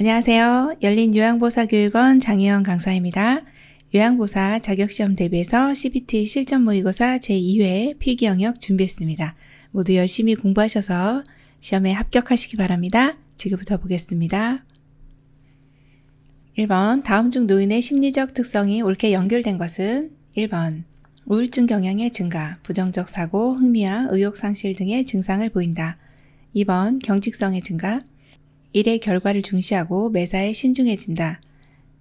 안녕하세요. 열린요양보사교육원 장혜영 강사입니다. 요양보사 자격시험 대비해서 CBT 실전 모의고사 제2회 필기영역 준비했습니다. 모두 열심히 공부하셔서 시험에 합격하시기 바랍니다. 지금부터 보겠습니다. 1번, 다음 중 노인의 심리적 특성이 옳게 연결된 것은 1번, 우울증 경향의 증가, 부정적 사고, 흥미와 의욕 상실 등의 증상을 보인다. 2번, 경직성의 증가, 일의 결과를 중시하고 매사에 신중해진다.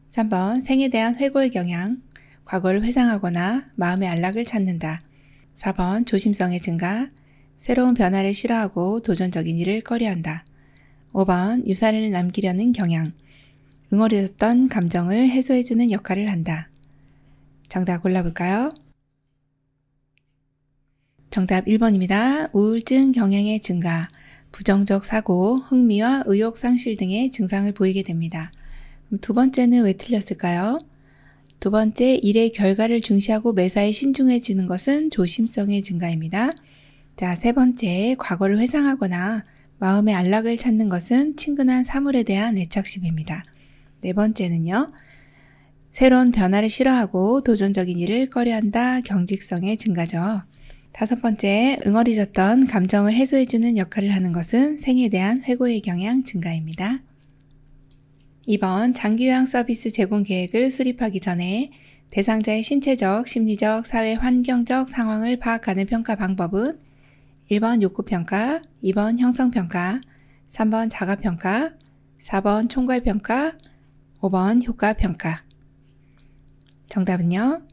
3번, 생에 대한 회고의 경향, 과거를 회상하거나 마음의 안락을 찾는다. 4번, 조심성의 증가, 새로운 변화를 싫어하고 도전적인 일을 꺼려한다. 5번, 유산을 남기려는 경향, 응어리졌던 감정을 해소해주는 역할을 한다. 정답 골라볼까요? 정답 1번입니다. 우울증 경향의 증가, 부정적 사고, 흥미와 의욕 상실 등의 증상을 보이게 됩니다. 그럼 두 번째는 왜 틀렸을까요? 두 번째, 일의 결과를 중시하고 매사에 신중해지는 것은 조심성의 증가입니다. 자, 세 번째, 과거를 회상하거나 마음의 안락을 찾는 것은 친근한 사물에 대한 애착심입니다. 네 번째는요, 새로운 변화를 싫어하고 도전적인 일을 꺼려한다, 경직성의 증가죠. 다섯 번째, 응어리졌던 감정을 해소해주는 역할을 하는 것은 생에 대한 회고의 경향 증가입니다. 2번, 장기요양 서비스 제공 계획을 수립하기 전에 대상자의 신체적, 심리적, 사회 환경적 상황을 파악하는 평가 방법은 1번 욕구평가, 2번 형성평가, 3번 자가평가, 4번 총괄평가, 5번 효과평가. 정답은요?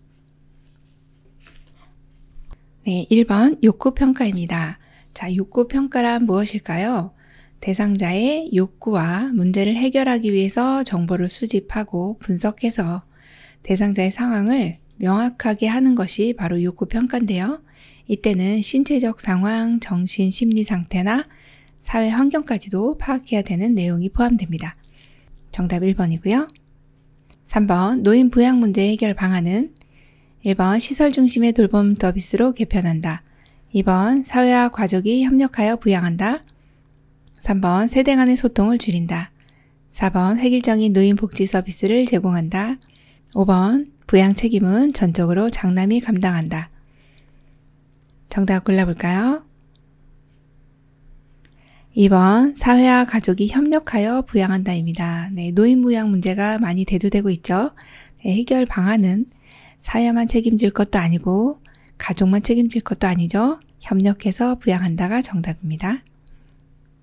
네, 1번 욕구평가입니다. 자, 욕구평가란 무엇일까요? 대상자의 욕구와 문제를 해결하기 위해서 정보를 수집하고 분석해서 대상자의 상황을 명확하게 하는 것이 바로 욕구평가인데요. 이때는 신체적 상황, 정신, 심리 상태나 사회 환경까지도 파악해야 되는 내용이 포함됩니다. 정답 1번이고요. 3번 노인 부양 문제 해결 방안은 1번 시설 중심의 돌봄 서비스로 개편한다. 2번 사회와 가족이 협력하여 부양한다. 3번 세대 간의 소통을 줄인다. 4번 획일적인 노인 복지 서비스를 제공한다. 5번 부양 책임은 전적으로 장남이 감당한다. 정답 골라볼까요? 2번 사회와 가족이 협력하여 부양한다입니다. 네, 노인 부양 문제가 많이 대두되고 있죠. 네, 해결 방안은 사회만 책임질 것도 아니고 가족만 책임질 것도 아니죠. 협력해서 부양한다가 정답입니다.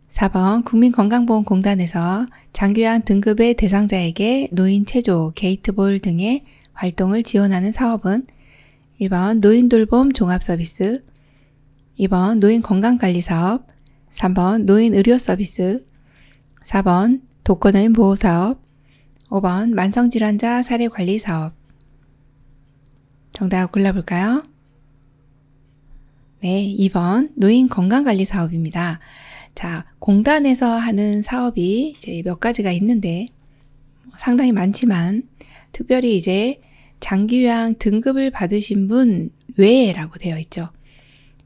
4번 국민건강보험공단에서 장기요양 등급의 대상자에게 노인 체조, 게이트볼 등의 활동을 지원하는 사업은 1번 노인돌봄 종합서비스, 2번 노인건강관리사업, 3번 노인의료서비스, 4번 독거노인 보호사업, 5번 만성질환자 사례관리사업. 정답 골라볼까요? 네, 2번 노인 건강관리 사업입니다. 자, 공단에서 하는 사업이 이제 몇 가지가 있는데 상당히 많지만 특별히 이제 장기요양 등급을 받으신 분 외에라고 되어 있죠.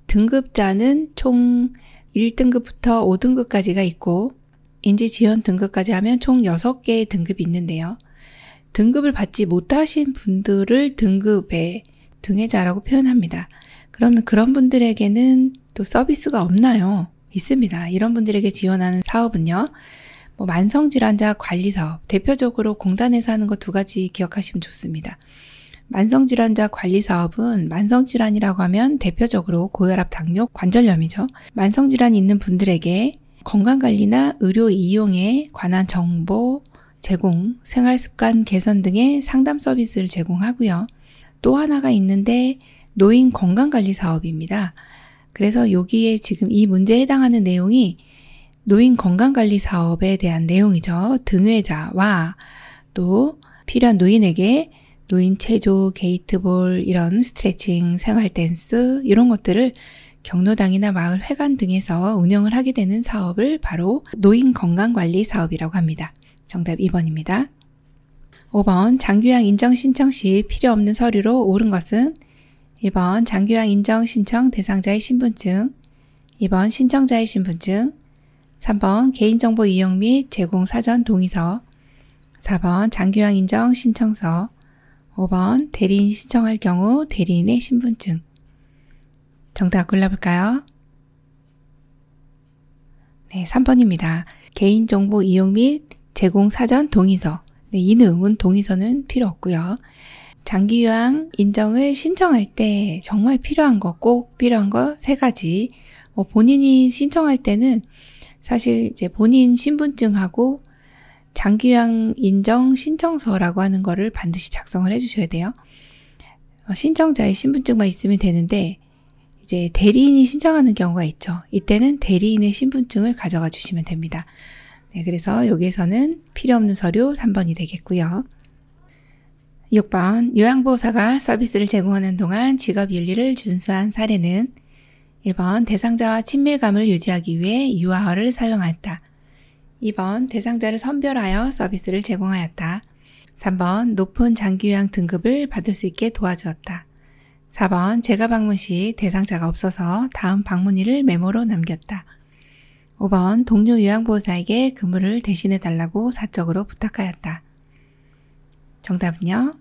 등급자는 총 1등급부터 5등급까지가 있고 인지지원 등급까지 하면 총 6개의 등급이 있는데요. 등급을 받지 못하신 분들을 등급의 등해자라고 표현합니다. 그러면 그런 분들에게는 또 서비스가 없나요? 있습니다. 이런 분들에게 지원하는 사업은요. 만성질환자 관리사업, 대표적으로 공단에서 하는 거 두 가지 기억하시면 좋습니다. 만성질환자 관리사업은 만성질환이라고 하면 대표적으로 고혈압, 당뇨, 관절염이죠. 만성질환이 있는 분들에게 건강관리나 의료 이용에 관한 정보, 제공, 생활습관 개선 등의 상담 서비스를 제공하고요. 또 하나가 있는데 노인 건강관리 사업입니다. 그래서 여기에 지금 이 문제에 해당하는 내용이 노인 건강관리 사업에 대한 내용이죠. 등회자와 또 필요한 노인에게 노인 체조, 게이트볼, 이런 스트레칭, 생활댄스 이런 것들을 경로당이나 마을 회관 등에서 운영을 하게 되는 사업을 바로 노인 건강관리 사업이라고 합니다. 정답 2번입니다. 5번 장기요양 인정 신청 시 필요 없는 서류로 옳은 것은 1번 장기요양 인정 신청 대상자의 신분증, 2번 신청자의 신분증, 3번 개인정보 이용 및 제공 사전 동의서, 4번 장기요양 인정 신청서. 5번 대리인 신청할 경우 대리인의 신분증. 정답 골라볼까요? 네, 3번입니다. 개인정보 이용 및 제공 사전 동의서. 네, 이 내용은 동의서는 필요 없고요. 장기요양 인정을 신청할 때 정말 필요한 거, 꼭 필요한 거 3가지. 본인이 신청할 때는 사실 이제 본인 신분증하고 장기요양 인정 신청서라고 하는 거를 반드시 작성을 해주셔야 돼요. 신청자의 신분증만 있으면 되는데 이제 대리인이 신청하는 경우가 있죠. 이때는 대리인의 신분증을 가져가 주시면 됩니다. 네, 그래서 여기에서는 필요 없는 서류 3번이 되겠고요. 6번 요양보호사가 서비스를 제공하는 동안 직업윤리를 준수한 사례는 1번 대상자와 친밀감을 유지하기 위해 유아어를 사용하였다. 2번 대상자를 선별하여 서비스를 제공하였다. 3번 높은 장기요양 등급을 받을 수 있게 도와주었다. 4번 재가 방문 시 대상자가 없어서 다음 방문일을 메모로 남겼다. 5번 동료 요양보호사에게 근무를 대신해 달라고 사적으로 부탁하였다. 정답은요?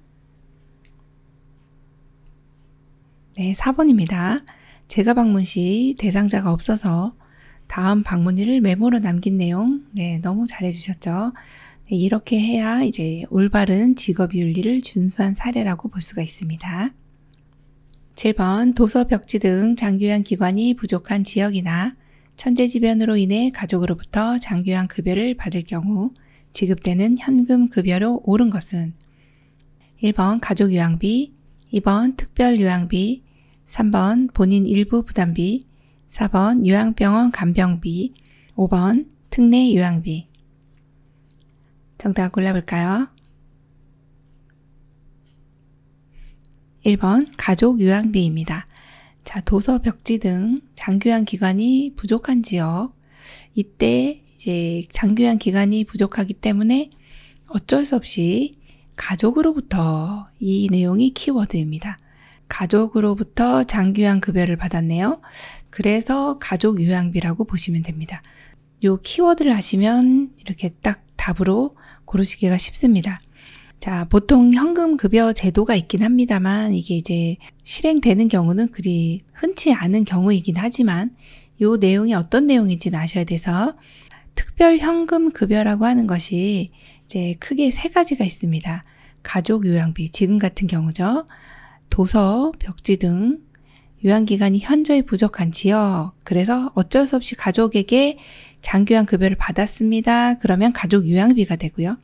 네, 4번입니다. 재가 방문 시 대상자가 없어서 다음 방문일을 메모로 남긴 내용, 네, 너무 잘해주셨죠? 네, 이렇게 해야 이제 올바른 직업윤리를 준수한 사례라고 볼 수가 있습니다. 7번 도서 벽지 등 장기요양 기관이 부족한 지역이나 천재지변으로 인해 가족으로부터 장기요양 급여를 받을 경우 지급되는 현금 급여로 옳은 것은 1번 가족요양비, 2번 특별요양비, 3번 본인 일부 부담비, 4번 요양병원 간병비, 5번 특례 요양비. 정답 골라볼까요? 1번 가족 요양비입니다. 자, 도서 벽지 등 장기요양 기관이 부족한 지역, 이때 이제 장기요양 기관이 부족하기 때문에 어쩔 수 없이 가족으로부터, 이 내용이 키워드입니다. 가족으로부터 장기요양 급여를 받았네요. 그래서 가족 요양비라고 보시면 됩니다. 요 키워드를 아시면 이렇게 딱 답으로 고르시기가 쉽습니다. 자, 보통 현금 급여 제도가 있긴 합니다만 이게 이제 실행되는 경우는 그리 흔치 않은 경우이긴 하지만 요 내용이 어떤 내용인지는 아셔야 돼서 특별 현금 급여라고 하는 것이 이제 크게 3가지가 있습니다. 가족 요양비, 지금 같은 경우죠. 도서, 벽지 등 요양기관이 현저히 부족한 지역, 그래서 어쩔 수 없이 가족에게 장기요양 급여를 받았습니다. 그러면 가족 요양비가 되고요.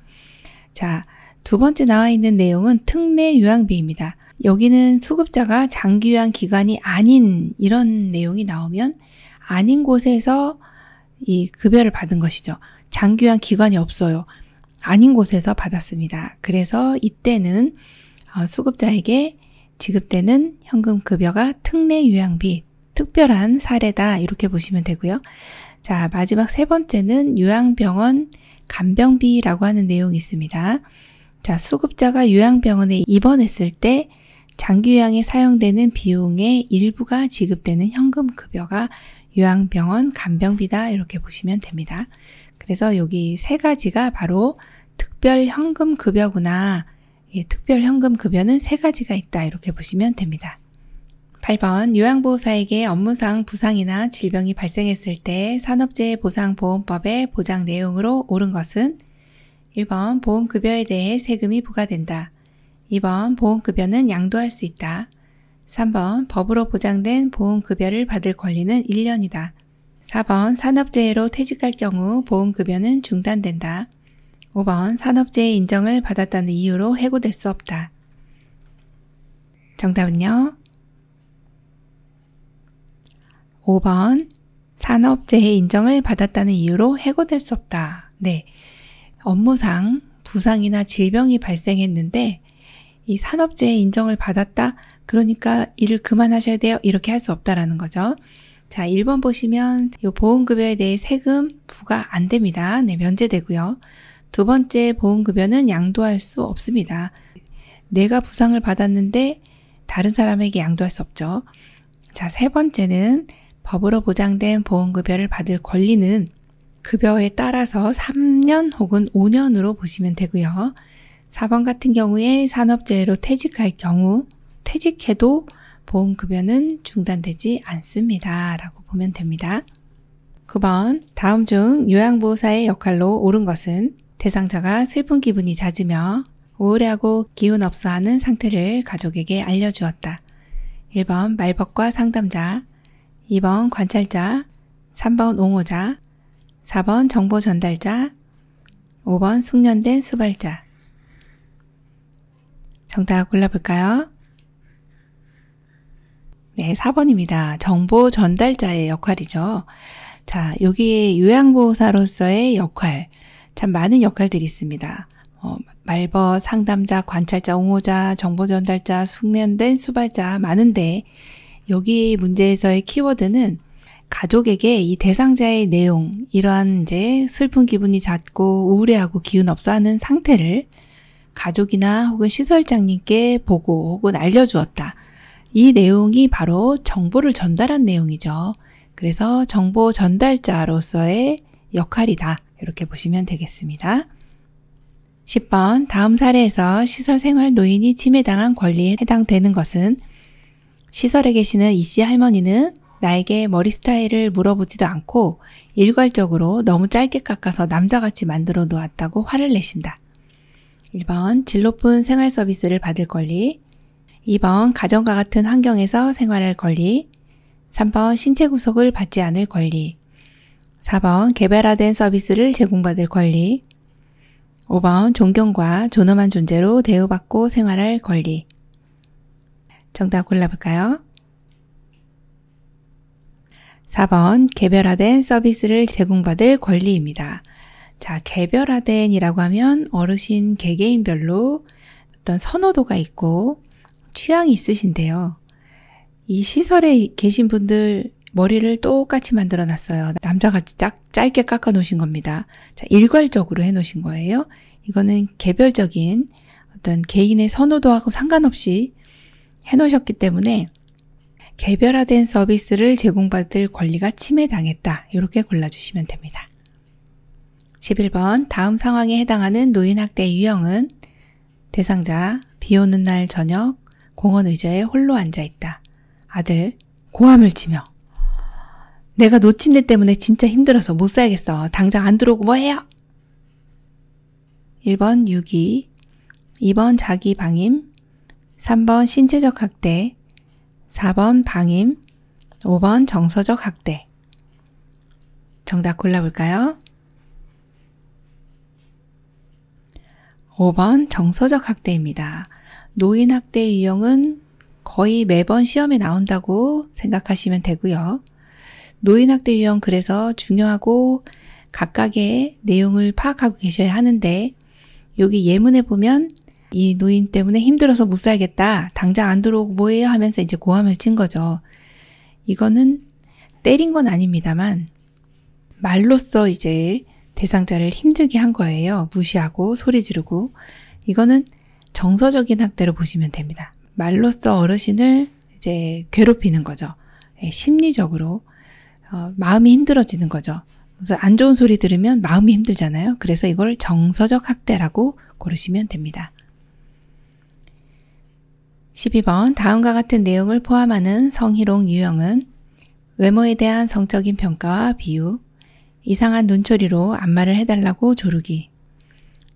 자, 2번째 나와 있는 내용은 특례 요양비입니다. 여기는 수급자가 장기요양 기관이 아닌 이런 내용이 나오면 아닌 곳에서 이 급여를 받은 것이죠. 장기요양 기관이 없어요. 아닌 곳에서 받았습니다. 그래서 이때는 수급자에게 지급되는 현금 급여가 특례 요양비, 특별한 사례다 이렇게 보시면 되고요. 자, 마지막 3번째는 요양병원 간병비라고 하는 내용이 있습니다. 자, 수급자가 요양병원에 입원했을 때 장기요양에 사용되는 비용의 일부가 지급되는 현금 급여가 요양병원 간병비다 이렇게 보시면 됩니다. 그래서 여기 3가지가 바로 특별 현금 급여구나. 예, 특별 현금 급여는 3가지가 있다 이렇게 보시면 됩니다. 8번 요양보호사에게 업무상 부상이나 질병이 발생했을 때 산업재해보상보험법의 보장 내용으로 옳은 것은 1번 보험급여에 대해 세금이 부과된다. 2번 보험급여는 양도할 수 있다. 3번 법으로 보장된 보험급여를 받을 권리는 1년이다. 4번 산업재해로 퇴직할 경우 보험급여는 중단된다. 5번 산업재해 인정을 받았다는 이유로 해고될 수 없다. 정답은요? 5번 산업재해 인정을 받았다는 이유로 해고될 수 없다. 네, 업무상 부상이나 질병이 발생했는데 이 산업재해 인정을 받았다? 그러니까 일을 그만하셔야 돼요. 이렇게 할 수 없다라는 거죠. 자, 1번 보시면 이 보험급여에 대해 세금 부과 안 됩니다. 네, 면제되고요. 2번째 보험급여는 양도할 수 없습니다. 내가 부상을 받았는데 다른 사람에게 양도할 수 없죠. 자, 3번째는 법으로 보장된 보험급여를 받을 권리는 급여에 따라서 3년 혹은 5년으로 보시면 되고요. 4번 같은 경우에 산업재해로 퇴직할 경우 퇴직해도 보험급여는 중단되지 않습니다. 라고 보면 됩니다. 9번 다음 중 요양보호사의 역할로 옳은 것은 대상자가 슬픈 기분이 잦으며 우울해하고 기운 없어하는 상태를 가족에게 알려주었다. 1번 말벗과 상담자, 2번 관찰자, 3번 옹호자, 4번 정보 전달자, 5번 숙련된 수발자. 정답 골라볼까요? 네, 4번입니다. 정보 전달자의 역할이죠. 자, 여기 요양보호사로서의 역할, 참 많은 역할들이 있습니다. 말벗, 상담자, 관찰자, 옹호자, 정보 전달자, 숙련된 수발자 많은데 여기 문제에서의 키워드는 가족에게 이 대상자의 내용, 이러한 이제 슬픈 기분이 잦고 우울해하고 기운 없어하는 상태를 가족이나 혹은 시설장님께 보고 혹은 알려주었다. 이 내용이 바로 정보를 전달한 내용이죠. 그래서 정보 전달자로서의 역할이다. 이렇게 보시면 되겠습니다. 10번 다음 사례에서 시설생활 노인이 침해당한 권리에 해당되는 것은 시설에 계시는 이씨 할머니는 나에게 머리 스타일을 물어보지도 않고 일괄적으로 너무 짧게 깎아서 남자같이 만들어 놓았다고 화를 내신다. 1번 질 높은 생활 서비스를 받을 권리, 2번 가정과 같은 환경에서 생활할 권리, 3번 신체 구속을 받지 않을 권리, 4번 개별화된 서비스를 제공받을 권리, 5번 존경과 존엄한 존재로 대우받고 생활할 권리. 정답 골라볼까요? 4번 개별화된 서비스를 제공받을 권리입니다. 자, 개별화된이라고 하면 어르신 개개인별로 어떤 선호도가 있고 취향이 있으신데요. 이 시설에 계신 분들 머리를 똑같이 만들어 놨어요. 남자같이 짧게 깎아 놓으신 겁니다. 자, 일괄적으로 해 놓으신 거예요. 이거는 개별적인 어떤 개인의 선호도하고 상관없이 해 놓으셨기 때문에 개별화된 서비스를 제공받을 권리가 침해당했다. 이렇게 골라주시면 됩니다. 11번 다음 상황에 해당하는 노인학대 유형은 대상자 비 오는 날 저녁 공원 의자에 홀로 앉아있다. 아들 고함을 치며 내가 놓친 애 때문에 진짜 힘들어서 못 살겠어. 당장 안 들어오고 뭐해요? 1번 유기, 2번 자기 방임, 3번 신체적 학대, 4번 방임, 5번 정서적 학대. 정답 골라볼까요? 5번 정서적 학대입니다. 노인 학대 유형은 거의 매번 시험에 나온다고 생각하시면 되고요. 노인 학대 유형 그래서 중요하고 각각의 내용을 파악하고 계셔야 하는데 여기 예문에 보면 이 노인 때문에 힘들어서 못 살겠다. 당장 안 들어오고 뭐해요? 하면서 이제 고함을 친 거죠. 이거는 때린 건 아닙니다만 말로써 이제 대상자를 힘들게 한 거예요. 무시하고 소리 지르고. 이거는 정서적인 학대로 보시면 됩니다. 말로써 어르신을 이제 괴롭히는 거죠. 심리적으로 마음이 힘들어지는 거죠. 그래서 안 좋은 소리 들으면 마음이 힘들잖아요. 그래서 이걸 정서적 학대라고 고르시면 됩니다. 12번 다음과 같은 내용을 포함하는 성희롱 유형은 외모에 대한 성적인 평가와 비유, 이상한 눈초리로 안마를 해달라고 조르기.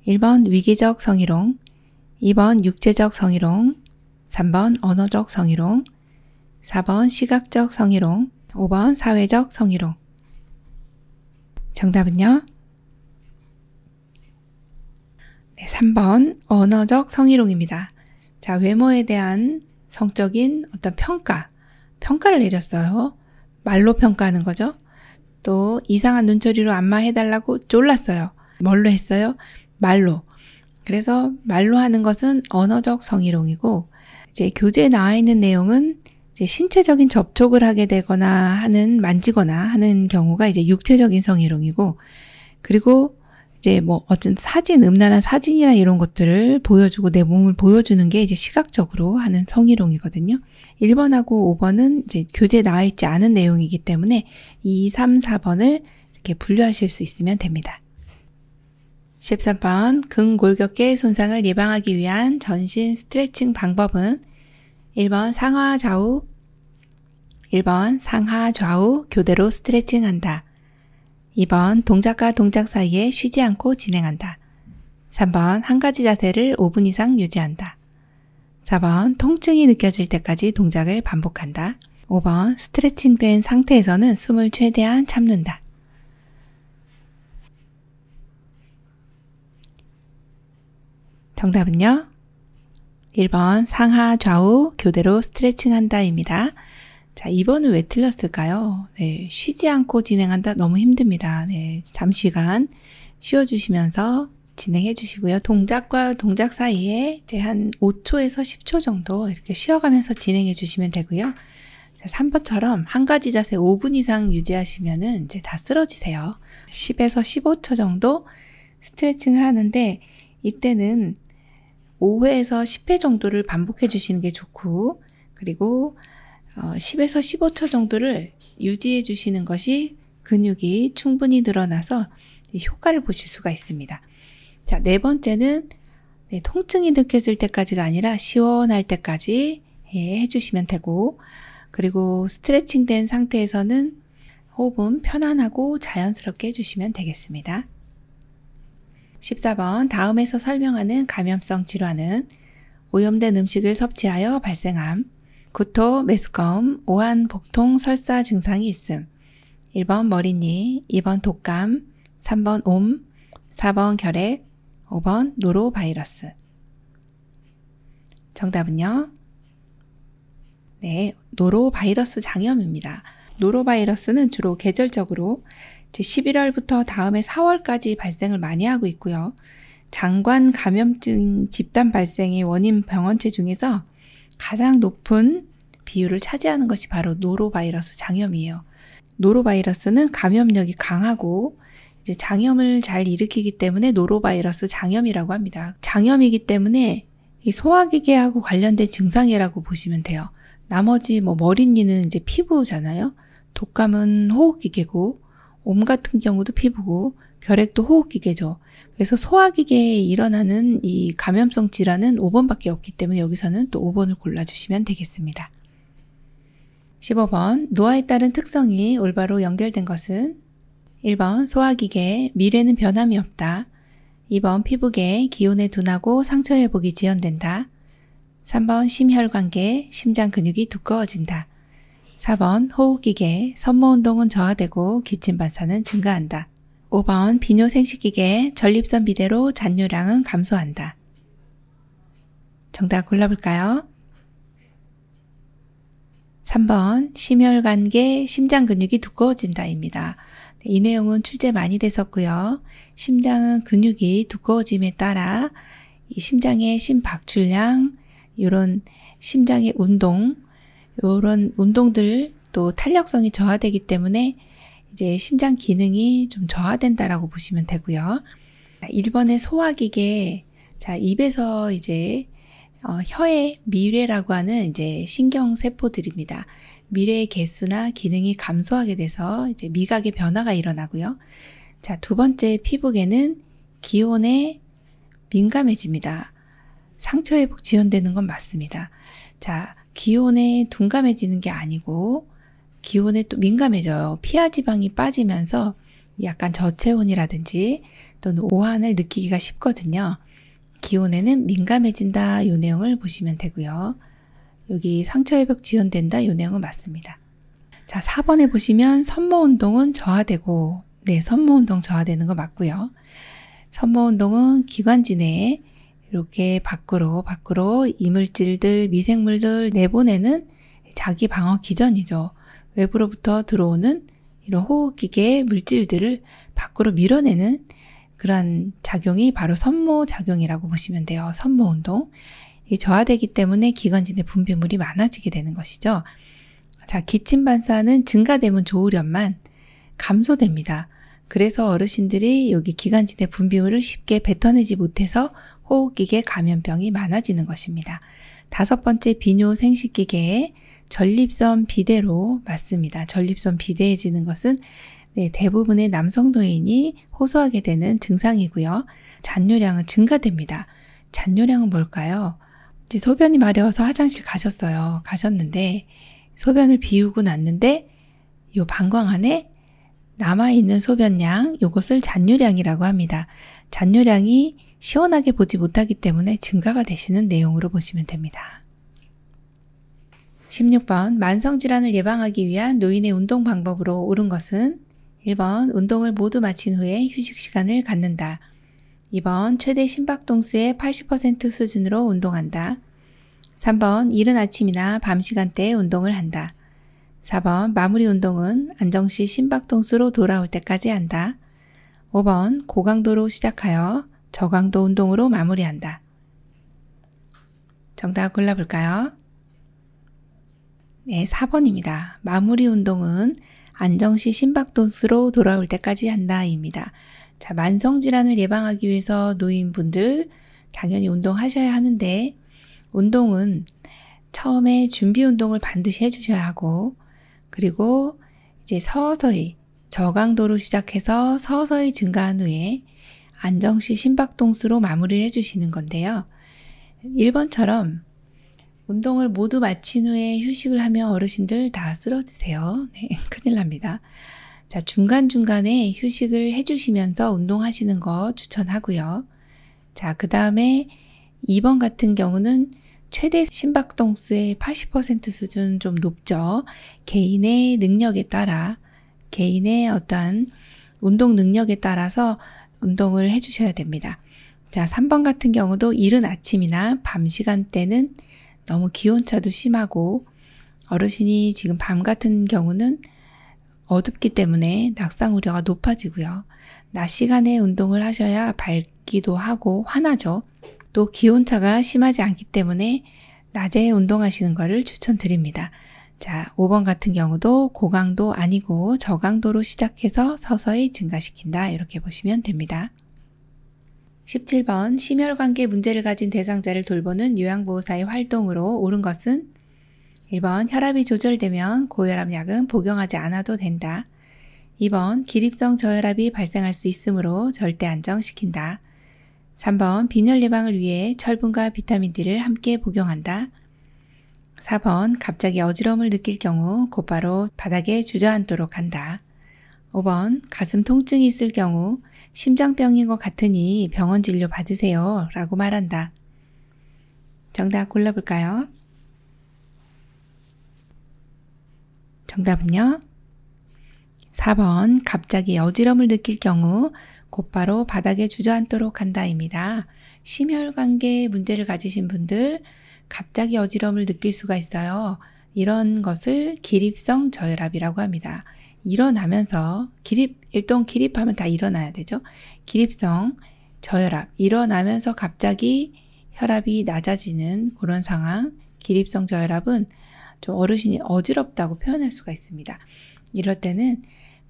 1번 위계적 성희롱, 2번 육체적 성희롱, 3번 언어적 성희롱, 4번 시각적 성희롱, 5번 사회적 성희롱. 정답은요? 네, 3번 언어적 성희롱입니다. 자, 외모에 대한 성적인 어떤 평가를 내렸어요. 말로 평가하는 거죠. 또 이상한 눈초리로 안마해달라고 쫄랐어요. 뭘로 했어요? 말로. 그래서 말로 하는 것은 언어적 성희롱이고 이제 교재에 나와 있는 내용은 이제 신체적인 접촉을 하게 되거나 만지거나 하는 경우가 이제 육체적인 성희롱이고 그리고 이제 뭐 어떤 음란한 사진이나 이런 것들을 보여주고 내 몸을 보여주는 게 이제 시각적으로 하는 성희롱이거든요. 1번하고 5번은 이제 교재에 나와 있지 않은 내용이기 때문에 2, 3, 4번을 이렇게 분류하실 수 있으면 됩니다. 13번 근골격계 손상을 예방하기 위한 전신 스트레칭 방법은 1번 상하 좌우 1번 상하 좌우 교대로 스트레칭한다. 2번 동작과 동작 사이에 쉬지 않고 진행한다. 3번 한 가지 자세를 5분 이상 유지한다. 4번 통증이 느껴질 때까지 동작을 반복한다. 5번 스트레칭 된 상태에서는 숨을 최대한 참는다. 정답은요? 1번 상하 좌우 교대로 스트레칭한다 입니다. 자, 2번은 왜 틀렸을까요? 네, 쉬지 않고 진행한다 너무 힘듭니다. 네, 잠시간 쉬어주시면서 진행해 주시고요. 동작과 동작 사이에 이제 한 5초에서 10초 정도 이렇게 쉬어가면서 진행해 주시면 되고요. 3번처럼 한 가지 자세 5분 이상 유지하시면은 이제 다 쓰러지세요. 10에서 15초 정도 스트레칭을 하는데 이때는 5회에서 10회 정도를 반복해 주시는 게 좋고, 그리고 10에서 15초 정도를 유지해 주시는 것이 근육이 충분히 늘어나서 효과를 보실 수가 있습니다. 자, 네 번째는 통증이 느껴질 때까지가 아니라 시원할 때까지 해주시면 되고, 그리고 스트레칭 된 상태에서는 호흡은 편안하고 자연스럽게 해주시면 되겠습니다. 14번 다음에서 설명하는 감염성 질환은 오염된 음식을 섭취하여 발생함, 구토, 메스꺼움, 오한, 복통, 설사 증상이 있음. 1번 머리니, 2번 독감, 3번 옴, 4번 결핵, 5번 노로바이러스. 정답은요? 네, 노로바이러스 장염입니다. 노로바이러스는 주로 계절적으로 11월부터 다음해 4월까지 발생을 많이 하고 있고요. 장관 감염증 집단 발생의 원인 병원체 중에서 가장 높은 비율을 차지하는 것이 바로 노로바이러스 장염이에요. 노로바이러스는 감염력이 강하고 이제 장염을 잘 일으키기 때문에 노로바이러스 장염이라고 합니다. 장염이기 때문에 이 소화기계하고 관련된 증상이라고 보시면 돼요. 나머지 머리니는 이제 피부잖아요. 독감은 호흡기계고, 옴 같은 경우도 피부고, 결핵도 호흡기계죠. 그래서 소화기계에 일어나는 이 감염성 질환은 5번밖에 없기 때문에 여기서는 또 5번을 골라주시면 되겠습니다. 15번 노화에 따른 특성이 올바로 연결된 것은 1번 소화기계, 미래는 변함이 없다. 2번 피부계, 기온에 둔하고 상처 회복이 지연된다. 3번 심혈관계, 심장 근육이 두꺼워진다. 4번 호흡기계, 섬모운동은 저하되고 기침 반사는 증가한다. 5번 비뇨생식기계, 전립선 비대로 잔뇨량은 감소한다. 정답 골라볼까요? 3번 심혈관계, 심장 근육이 두꺼워진다 입니다. 이 내용은 출제 많이 됐었고요. 심장은 근육이 두꺼워짐에 따라 이 심장의 심박출량, 이런 심장의 운동, 이런 운동들 또 탄력성이 저하되기 때문에 이제 심장 기능이 좀 저하된다라고 보시면 되고요. 1번의 소화기계, 자, 입에서 이제 혀의 미뢰라고 하는 이제 신경세포들입니다. 미뢰의 개수나 기능이 감소하게 돼서 이제 미각의 변화가 일어나고요. 자, 두 번째 피부계는 기온에 민감해집니다. 상처 회복 지연되는 건 맞습니다. 자, 기온에 둔감해지는 게 아니고 기온에 또 민감해져요. 피하 지방이 빠지면서 약간 저체온이라든지 또는 오한을 느끼기가 쉽거든요. 기온에는 민감해진다 이 내용을 보시면 되고요. 여기 상처 회복 지연된다 이 내용은 맞습니다. 자, 4번에 보시면 섬모운동은 저하되고, 네, 섬모운동 저하되는 거 맞고요. 섬모운동은 기관지 내에 이렇게 밖으로 이물질들, 미생물들 내보내는 자기 방어 기전이죠. 외부로부터 들어오는 이런 호흡기계 물질들을 밖으로 밀어내는 그런 작용이 바로 섬모작용이라고 보시면 돼요. 섬모운동. 이 저하되기 때문에 기관지 내 분비물이 많아지게 되는 것이죠. 자, 기침 반사는 증가되면 좋으련만 감소됩니다. 그래서 어르신들이 여기 기관지 내 분비물을 쉽게 뱉어내지 못해서 호흡기계 감염병이 많아지는 것입니다. 5번째 비뇨생식기계의 전립선 비대로 맞습니다. 전립선 비대해지는 것은 네, 대부분의 남성 노인이 호소하게 되는 증상이고요. 잔뇨량은 증가됩니다. 잔뇨량은 뭘까요? 이제 소변이 마려워서 화장실 가셨는데 소변을 비우고 났는데 요 방광 안에 남아있는 소변량, 요것을 잔뇨량이라고 합니다. 잔뇨량이 시원하게 보지 못하기 때문에 증가가 되시는 내용으로 보시면 됩니다. 16번, 만성질환을 예방하기 위한 노인의 운동 방법으로 옳은 것은 1번, 운동을 모두 마친 후에 휴식 시간을 갖는다. 2번, 최대 심박동수의 80% 수준으로 운동한다. 3번, 이른 아침이나 밤 시간대에 운동을 한다. 4번, 마무리 운동은 안정시 심박동수로 돌아올 때까지 한다. 5번, 고강도로 시작하여 저강도 운동으로 마무리한다. 정답 골라볼까요? 네, 4번입니다. 마무리 운동은 안정시 심박동수로 돌아올 때까지 한다입니다. 자, 만성질환을 예방하기 위해서 노인분들 당연히 운동하셔야 하는데 운동은 처음에 준비 운동을 반드시 해주셔야 하고 그리고 이제 서서히 저강도로 시작해서 서서히 증가한 후에 안정시 심박동수로 마무리를 해주시는 건데요. 1번처럼 운동을 모두 마친 후에 휴식을 하면 어르신들 다 쓰러지세요. 네, 큰일 납니다. 자, 중간중간에 휴식을 해주시면서 운동하시는 거 추천하고요. 자, 그 다음에 2번 같은 경우는 최대 심박동수의 80% 수준 좀 높죠. 개인의 능력에 따라, 개인의 어떠한 운동 능력에 따라서 운동을 해주셔야 됩니다. 자, 3번 같은 경우도 이른 아침이나 밤 시간대는 너무 기온차도 심하고 어르신이 지금 밤 같은 경우는 어둡기 때문에 낙상 우려가 높아지고요. 낮 시간에 운동을 하셔야 밝기도 하고 환하죠. 또 기온차가 심하지 않기 때문에 낮에 운동하시는 것을 추천드립니다. 자, 5번 같은 경우도 고강도 아니고 저강도로 시작해서 서서히 증가시킨다. 이렇게 보시면 됩니다. 17번, 심혈관계 문제를 가진 대상자를 돌보는 요양보호사의 활동으로 옳은 것은 1번, 혈압이 조절되면 고혈압 약은 복용하지 않아도 된다. 2번, 기립성 저혈압이 발생할 수 있으므로 절대 안정시킨다. 3번, 빈혈 예방을 위해 철분과 비타민 D를 함께 복용한다. 4번, 갑자기 어지러움을 느낄 경우 곧바로 바닥에 주저앉도록 한다. 5번, 가슴 통증이 있을 경우 심장병인 것 같으니 병원 진료 받으세요 라고 말한다. 정답 골라볼까요? 정답은요? 4번, 갑자기 어지러움을 느낄 경우 곧바로 바닥에 주저앉도록 한다입니다. 심혈관계 문제를 가지신 분들 갑자기 어지러움을 느낄 수가 있어요. 이런 것을 기립성 저혈압이라고 합니다. 일어나면서 일동 기립하면 다 일어나야 되죠. 기립성 저혈압, 일어나면서 갑자기 혈압이 낮아지는 그런 상황, 기립성 저혈압은 좀 어르신이 어지럽다고 표현할 수가 있습니다. 이럴 때는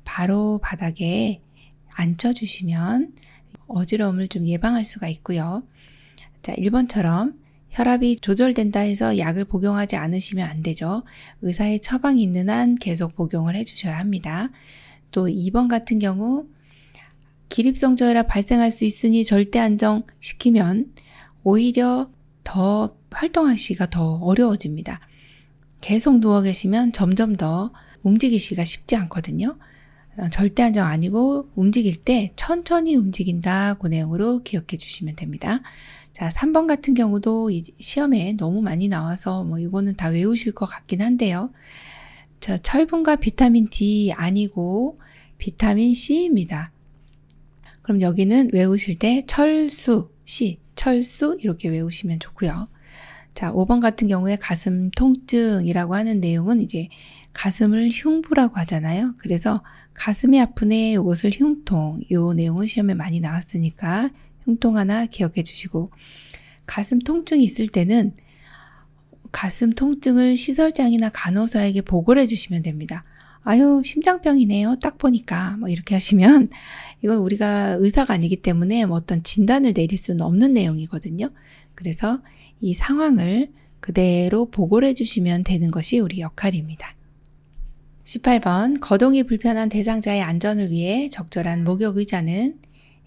바로 바닥에 앉혀주시면 어지러움을 좀 예방할 수가 있고요. 자, 1번처럼 혈압이 조절된다 해서 약을 복용하지 않으시면 안 되죠. 의사의 처방이 있는 한 계속 복용을 해주셔야 합니다. 또 2번 같은 경우 기립성 저혈압 발생할 수 있으니 절대 안정시키면 오히려 더 활동하시기가 더 어려워집니다. 계속 누워 계시면 점점 더 움직이시기가 쉽지 않거든요. 절대 안정 아니고 움직일 때 천천히 움직인다. 그 내용으로 기억해 주시면 됩니다. 자, 3번 같은 경우도 시험에 너무 많이 나와서 이거는 다 외우실 것 같긴 한데요. 자, 철분과 비타민 D 아니고 비타민 C입니다. 그럼 여기는 외우실 때 철수, C, 철수 이렇게 외우시면 좋고요. 자, 5번 같은 경우에 가슴 통증이라고 하는 내용은 이제 가슴을 흉부라고 하잖아요. 그래서 가슴이 아프네, 이것을 흉통, 이 내용은 시험에 많이 나왔으니까 흉통 하나 기억해 주시고, 가슴 통증이 있을 때는 가슴 통증을 시설장이나 간호사에게 보고를 해주시면 됩니다. 아유, 심장병이네요. 딱 보니까 이렇게 하시면 이건 우리가 의사가 아니기 때문에 어떤 진단을 내릴 수는 없는 내용이거든요. 그래서 이 상황을 그대로 보고를 해주시면 되는 것이 우리 역할입니다. 18번 거동이 불편한 대상자의 안전을 위해 적절한 목욕 의자는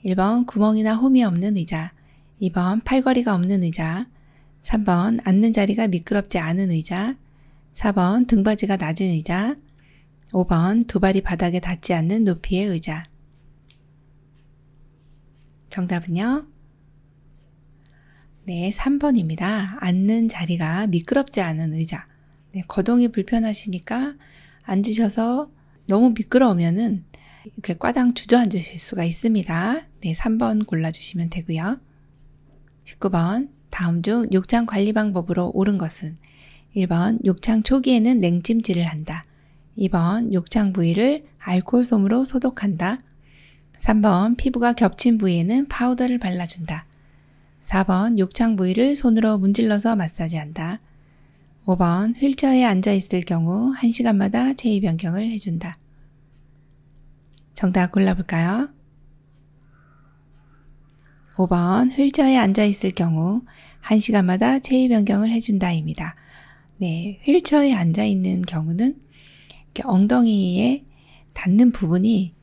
1번 구멍이나 홈이 없는 의자, 2번 팔걸이가 없는 의자, 3번 앉는 자리가 미끄럽지 않은 의자, 4번 등받이가 낮은 의자, 5번 두 발이 바닥에 닿지 않는 높이의 의자. 정답은요? 네, 3번입니다. 앉는 자리가 미끄럽지 않은 의자. 네, 거동이 불편하시니까 앉으셔서 너무 미끄러우면은 이렇게 꽈당 주저앉으실 수가 있습니다. 네, 3번 골라주시면 되고요. 19번 다음 중 욕창 관리 방법으로 옳은 것은 1번 욕창 초기에는 냉찜질을 한다. 2번 욕창 부위를 알코올 솜으로 소독한다. 3번 피부가 겹친 부위에는 파우더를 발라준다. 4번 욕창 부위를 손으로 문질러서 마사지한다. 5번 휠체어에 앉아있을 경우 1시간마다 체위 변경을 해준다. 정답 골라볼까요? 5번 휠체어에 앉아있을 경우 1시간마다 체위 변경을 해준다입니다. 네, 휠체어에 앉아있는 경우는 이렇게 엉덩이에 닿는 부분이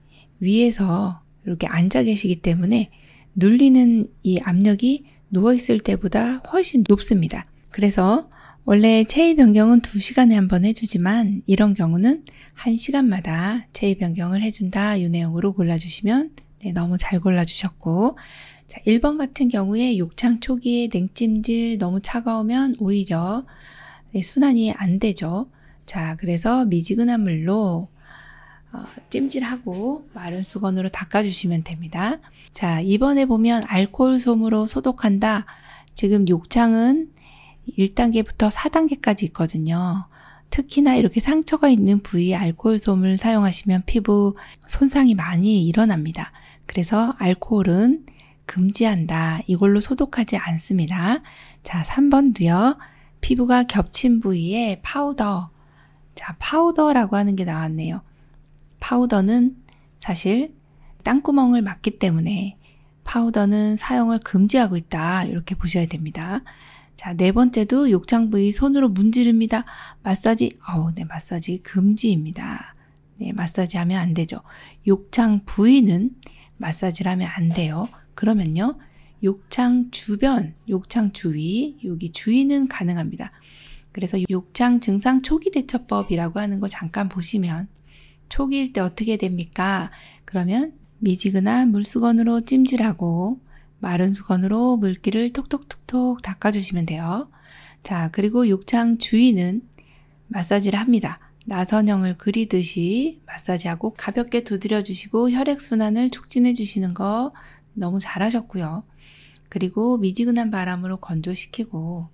위에서 이렇게 앉아 계시기 때문에 눌리는 이 압력이 누워있을 때보다 훨씬 높습니다. 그래서 원래 체위 변경은 2시간에 한 번 해주지만 이런 경우는 1시간마다 체위 변경을 해준다. 이 내용으로 골라주시면 네, 너무 잘 골라주셨고 자, 1번 같은 경우에 욕창 초기에 냉찜질 너무 차가우면 오히려 네, 순환이 안 되죠. 자, 그래서 미지근한 물로 찜질하고 마른 수건으로 닦아주시면 됩니다. 자, 2번에 보면 알코올 솜으로 소독한다. 지금 욕창은 1단계부터 4단계까지 있거든요. 특히나 이렇게 상처가 있는 부위에 알코올 솜을 사용하시면 피부 손상이 많이 일어납니다. 그래서 알코올은 금지한다. 이걸로 소독하지 않습니다. 자, 3번도요. 피부가 겹친 부위에 파우더. 자, 파우더라고 하는 게 나왔네요. 파우더는 사실 땅구멍을 막기 때문에 파우더는 사용을 금지하고 있다. 이렇게 보셔야 됩니다. 자, 4번째도 욕창 부위 손으로 문지릅니다. 마사지, 네, 마사지 금지입니다. 네, 마사지 하면 안 되죠. 욕창 부위는 마사지를 하면 안 돼요. 그러면요, 욕창 주변, 욕창 주위, 여기 주위는 가능합니다. 그래서 욕창 증상 초기 대처법이라고 하는 거 잠깐 보시면 초기일 때 어떻게 됩니까? 그러면 미지근한 물수건으로 찜질하고 마른 수건으로 물기를 톡톡톡톡 닦아주시면 돼요. 자, 그리고 욕창 주위는 마사지를 합니다. 나선형을 그리듯이 마사지하고 가볍게 두드려 주시고 혈액순환을 촉진해 주시는 거 너무 잘하셨고요. 그리고 미지근한 바람으로 건조시키고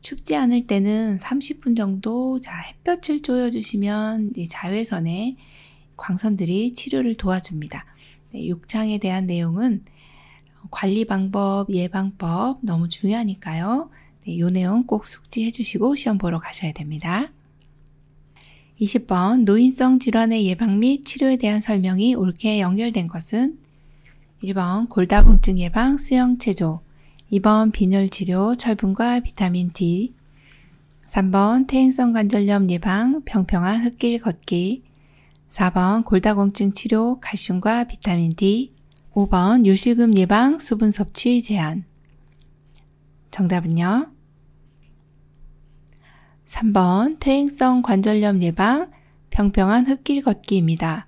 춥지 않을 때는 30분 정도 햇볕을 쬐어주시면 자외선에 광선들이 치료를 도와줍니다. 네, 욕창에 대한 내용은 관리 방법, 예방법 너무 중요하니까요. 네, 이 내용 꼭 숙지해 주시고 시험 보러 가셔야 됩니다. 20번 노인성 질환의 예방 및 치료에 대한 설명이 옳게 연결된 것은 1번 골다공증 예방 수영체조, 2번 빈혈 치료 철분과 비타민 D, 3번 퇴행성 관절염 예방 평평한 흙길 걷기, 4번 골다공증 치료 칼슘과 비타민 D, 5번 요실금 예방 수분 섭취 제한. 정답은요? 3번 퇴행성 관절염 예방 평평한 흙길 걷기입니다.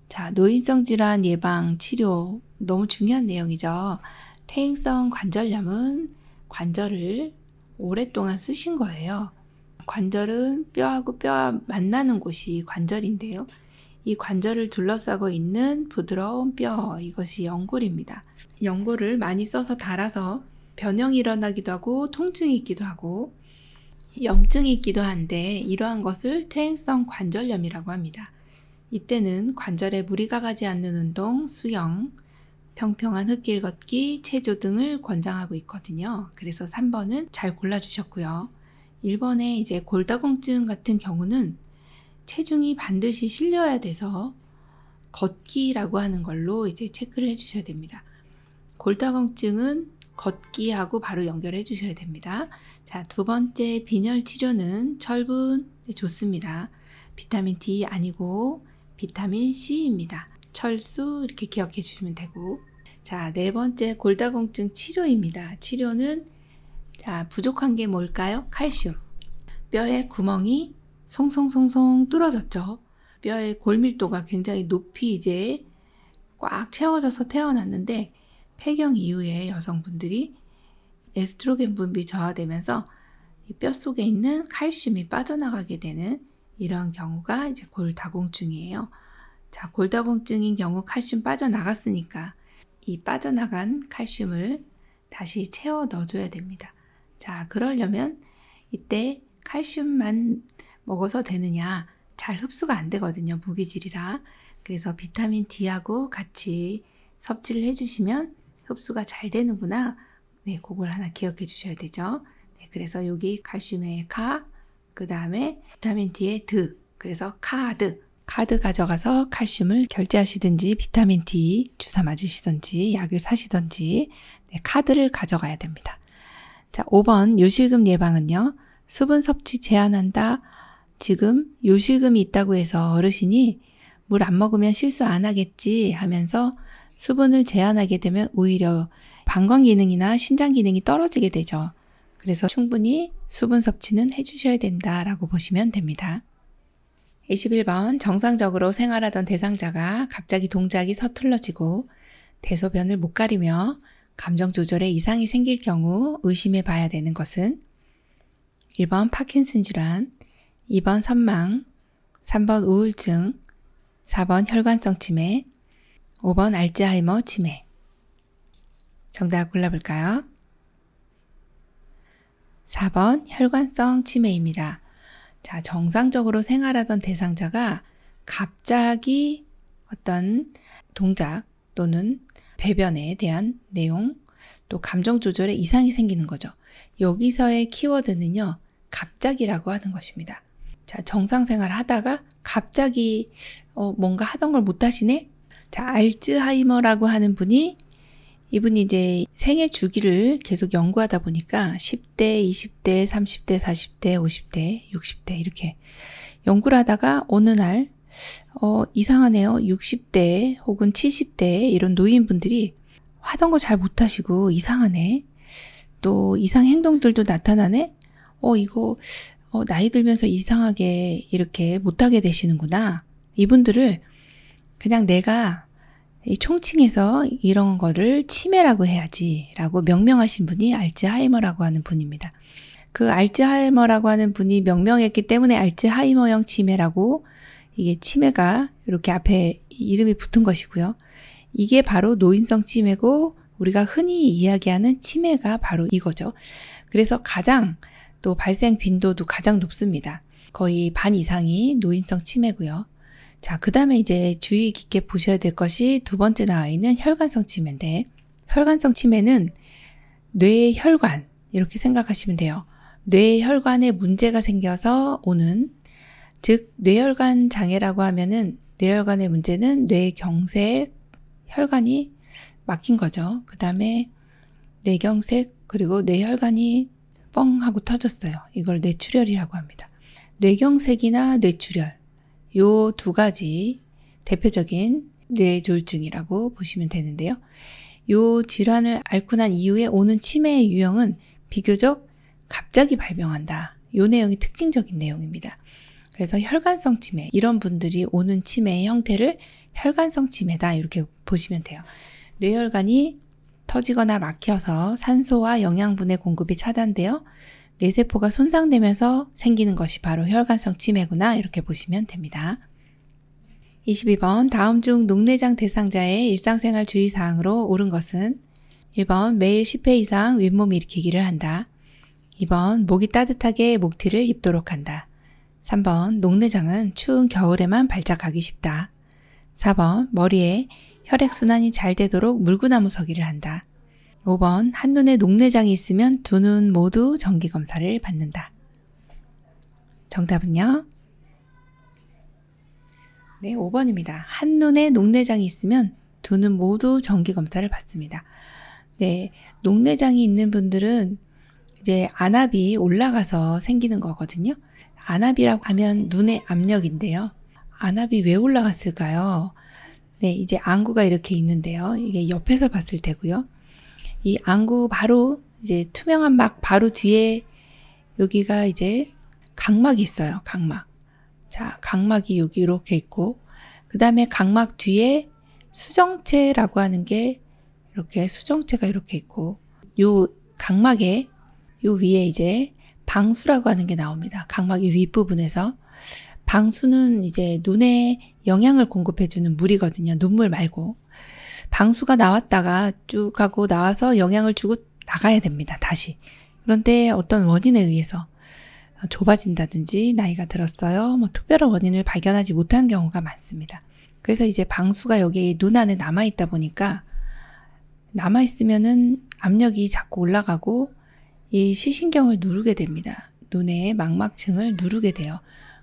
자, 노인성 질환 예방 치료 너무 중요한 내용이죠. 퇴행성 관절염은 관절을 오랫동안 쓰신 거예요. 관절은 뼈하고 뼈와 만나는 곳이 관절인데요. 이 관절을 둘러싸고 있는 부드러운 뼈, 이것이 연골입니다. 연골을 많이 써서 닳아서 변형이 일어나기도 하고 통증이 있기도 하고 염증이 있기도 한데 이러한 것을 퇴행성 관절염이라고 합니다. 이때는 관절에 무리가 가지 않는 운동, 수영, 평평한 흙길 걷기, 체조 등을 권장하고 있거든요. 그래서 3번은 잘 골라주셨고요. 1번에 이제 골다공증 같은 경우는 체중이 반드시 실려야 돼서 걷기라고 하는 걸로 이제 체크를 해주셔야 됩니다. 골다공증은 걷기하고 바로 연결해 주셔야 됩니다. 자, 두 번째 빈혈 치료는 철분 좋습니다. 비타민 D 아니고 비타민 C입니다. 철수 이렇게 기억해 주시면 되고. 자, 네 번째 골다공증 치료입니다. 치료는 자, 부족한 게 뭘까요? 칼슘. 뼈에 구멍이 송송송송 뚫어졌죠. 뼈의 골밀도가 굉장히 높이 이제 꽉 채워져서 태어났는데 폐경 이후에 여성분들이 에스트로겐 분비 저하되면서 이 뼈 속에 있는 칼슘이 빠져나가게 되는 이런 경우가 이제 골다공증이에요. 자, 골다공증인 경우 칼슘 빠져나갔으니까 이 빠져나간 칼슘을 다시 채워 넣어줘야 됩니다. 자, 그러려면 이때 칼슘만 먹어서 되느냐? 잘 흡수가 안 되거든요. 무기질이라. 그래서 비타민 D하고 같이 섭취를 해주시면 흡수가 잘 되는구나. 네, 그걸 하나 기억해 주셔야 되죠. 네, 그래서 여기 칼슘의 카, 그 다음에 비타민 D의 드. 그래서 카드. 카드 가져가서 칼슘을 결제하시든지 비타민 D 주사 맞으시든지 약을 사시든지 네, 카드를 가져가야 됩니다. 자, 5번 요실금 예방은요. 수분 섭취 제한한다. 지금 요실금이 있다고 해서 어르신이 물 안 먹으면 실수 안 하겠지 하면서 수분을 제한하게 되면 오히려 방광 기능이나 신장 기능이 떨어지게 되죠. 그래서 충분히 수분 섭취는 해주셔야 된다라고 보시면 됩니다. 21번 정상적으로 생활하던 대상자가 갑자기 동작이 서툴러지고 대소변을 못 가리며 감정 조절에 이상이 생길 경우 의심해 봐야 되는 것은 1번 파킨슨 질환, 2번 선망, 3번 우울증, 4번 혈관성 치매, 5번 알츠하이머 치매. 정답 골라볼까요? 4번 혈관성 치매입니다. 자, 정상적으로 생활하던 대상자가 갑자기 어떤 동작 또는 배변에 대한 내용, 또 감정 조절에 이상이 생기는 거죠. 여기서의 키워드는요, 갑자기라고 하는 것입니다. 자, 정상생활 하다가 갑자기 뭔가 하던 걸 못 하시네? 자, 알츠하이머라고 하는 분이 이분이 이제 생애 주기를 계속 연구하다 보니까 10대, 20대, 30대, 40대, 50대, 60대 이렇게 연구를 하다가 어느 날 이상하네요. 60대 혹은 70대 이런 노인분들이 하던 거 잘 못하시고 이상하네. 또 이상 행동들도 나타나네. 이거 나이 들면서 이상하게 이렇게 못하게 되시는구나. 이분들을 그냥 내가 이 총칭해서 이런 거를 치매라고 해야지 라고 명명하신 분이 알츠하이머라고 하는 분입니다. 그 알츠하이머라고 하는 분이 명명했기 때문에 알츠하이머형 치매라고 이게 치매가 이렇게 앞에 이름이 붙은 것이고요. 이게 바로 노인성 치매고 우리가 흔히 이야기하는 치매가 바로 이거죠. 그래서 가장 또 발생 빈도도 가장 높습니다. 거의 반 이상이 노인성 치매고요. 자, 그 다음에 이제 주의 깊게 보셔야 될 것이 두 번째 나와 있는 혈관성 치매인데, 혈관성 치매는 뇌의 혈관 이렇게 생각하시면 돼요. 뇌의 혈관에 문제가 생겨서 오는, 즉 뇌혈관 장애라고 하면은 뇌혈관의 문제는 뇌경색, 혈관이 막힌 거죠. 그 다음에 뇌경색 그리고 뇌혈관이 뻥 하고 터졌어요. 이걸 뇌출혈이라고 합니다. 뇌경색이나 뇌출혈 요 두 가지 대표적인 뇌졸중이라고 보시면 되는데요. 요 질환을 앓고 난 이후에 오는 치매의 유형은 비교적 갑자기 발병한다. 요 내용이 특징적인 내용입니다. 그래서 혈관성 치매, 이런 분들이 오는 치매의 형태를 혈관성 치매다 이렇게 보시면 돼요. 뇌혈관이 터지거나 막혀서 산소와 영양분의 공급이 차단되어 뇌세포가 손상되면서 생기는 것이 바로 혈관성 치매구나 이렇게 보시면 됩니다. 22번 다음 중 녹내장 대상자의 일상생활 주의사항으로 옳은 것은 1번 매일 10회 이상 윗몸 일으키기를 한다. 2번 목이 따뜻하게 목티를 입도록 한다. 3번 녹내장은 추운 겨울에만 발작하기 쉽다. 4번 머리에 혈액순환이 잘 되도록 물구나무 서기를 한다. 5번 한눈에 녹내장이 있으면 두 눈 모두 정기검사를 받는다. 정답은요? 네, 5번입니다. 한눈에 녹내장이 있으면 두 눈 모두 정기검사를 받습니다. 네, 녹내장이 있는 분들은 이제 안압이 올라가서 생기는 거거든요. 안압이라고 하면 눈의 압력인데요. 안압이 왜 올라갔을까요? 네, 이제 안구가 이렇게 있는데요. 이게 옆에서 봤을 때고요. 이 안구 바로 이제 투명한 막 바로 뒤에 여기가 이제 각막이 있어요. 각막. 자, 각막이 여기 이렇게 있고, 그 다음에 각막 뒤에 수정체라고 하는 게 이렇게 수정체가 이렇게 있고, 요 각막에 요 위에 이제 방수라고 하는 게 나옵니다. 각막의 윗부분에서. 방수는 이제 눈에 영양을 공급해주는 물이거든요. 눈물 말고. 방수가 나왔다가 쭉 하고 나와서 영양을 주고 나가야 됩니다. 다시. 그런데 어떤 원인에 의해서 좁아진다든지 나이가 들었어요. 뭐 특별한 원인을 발견하지 못한 경우가 많습니다. 그래서 이제 방수가 여기 눈 안에 남아있다 보니까 남아있으면은 압력이 자꾸 올라가고 이 시신경을 누르게 됩니다. 눈의 망막층을 누르게 돼요.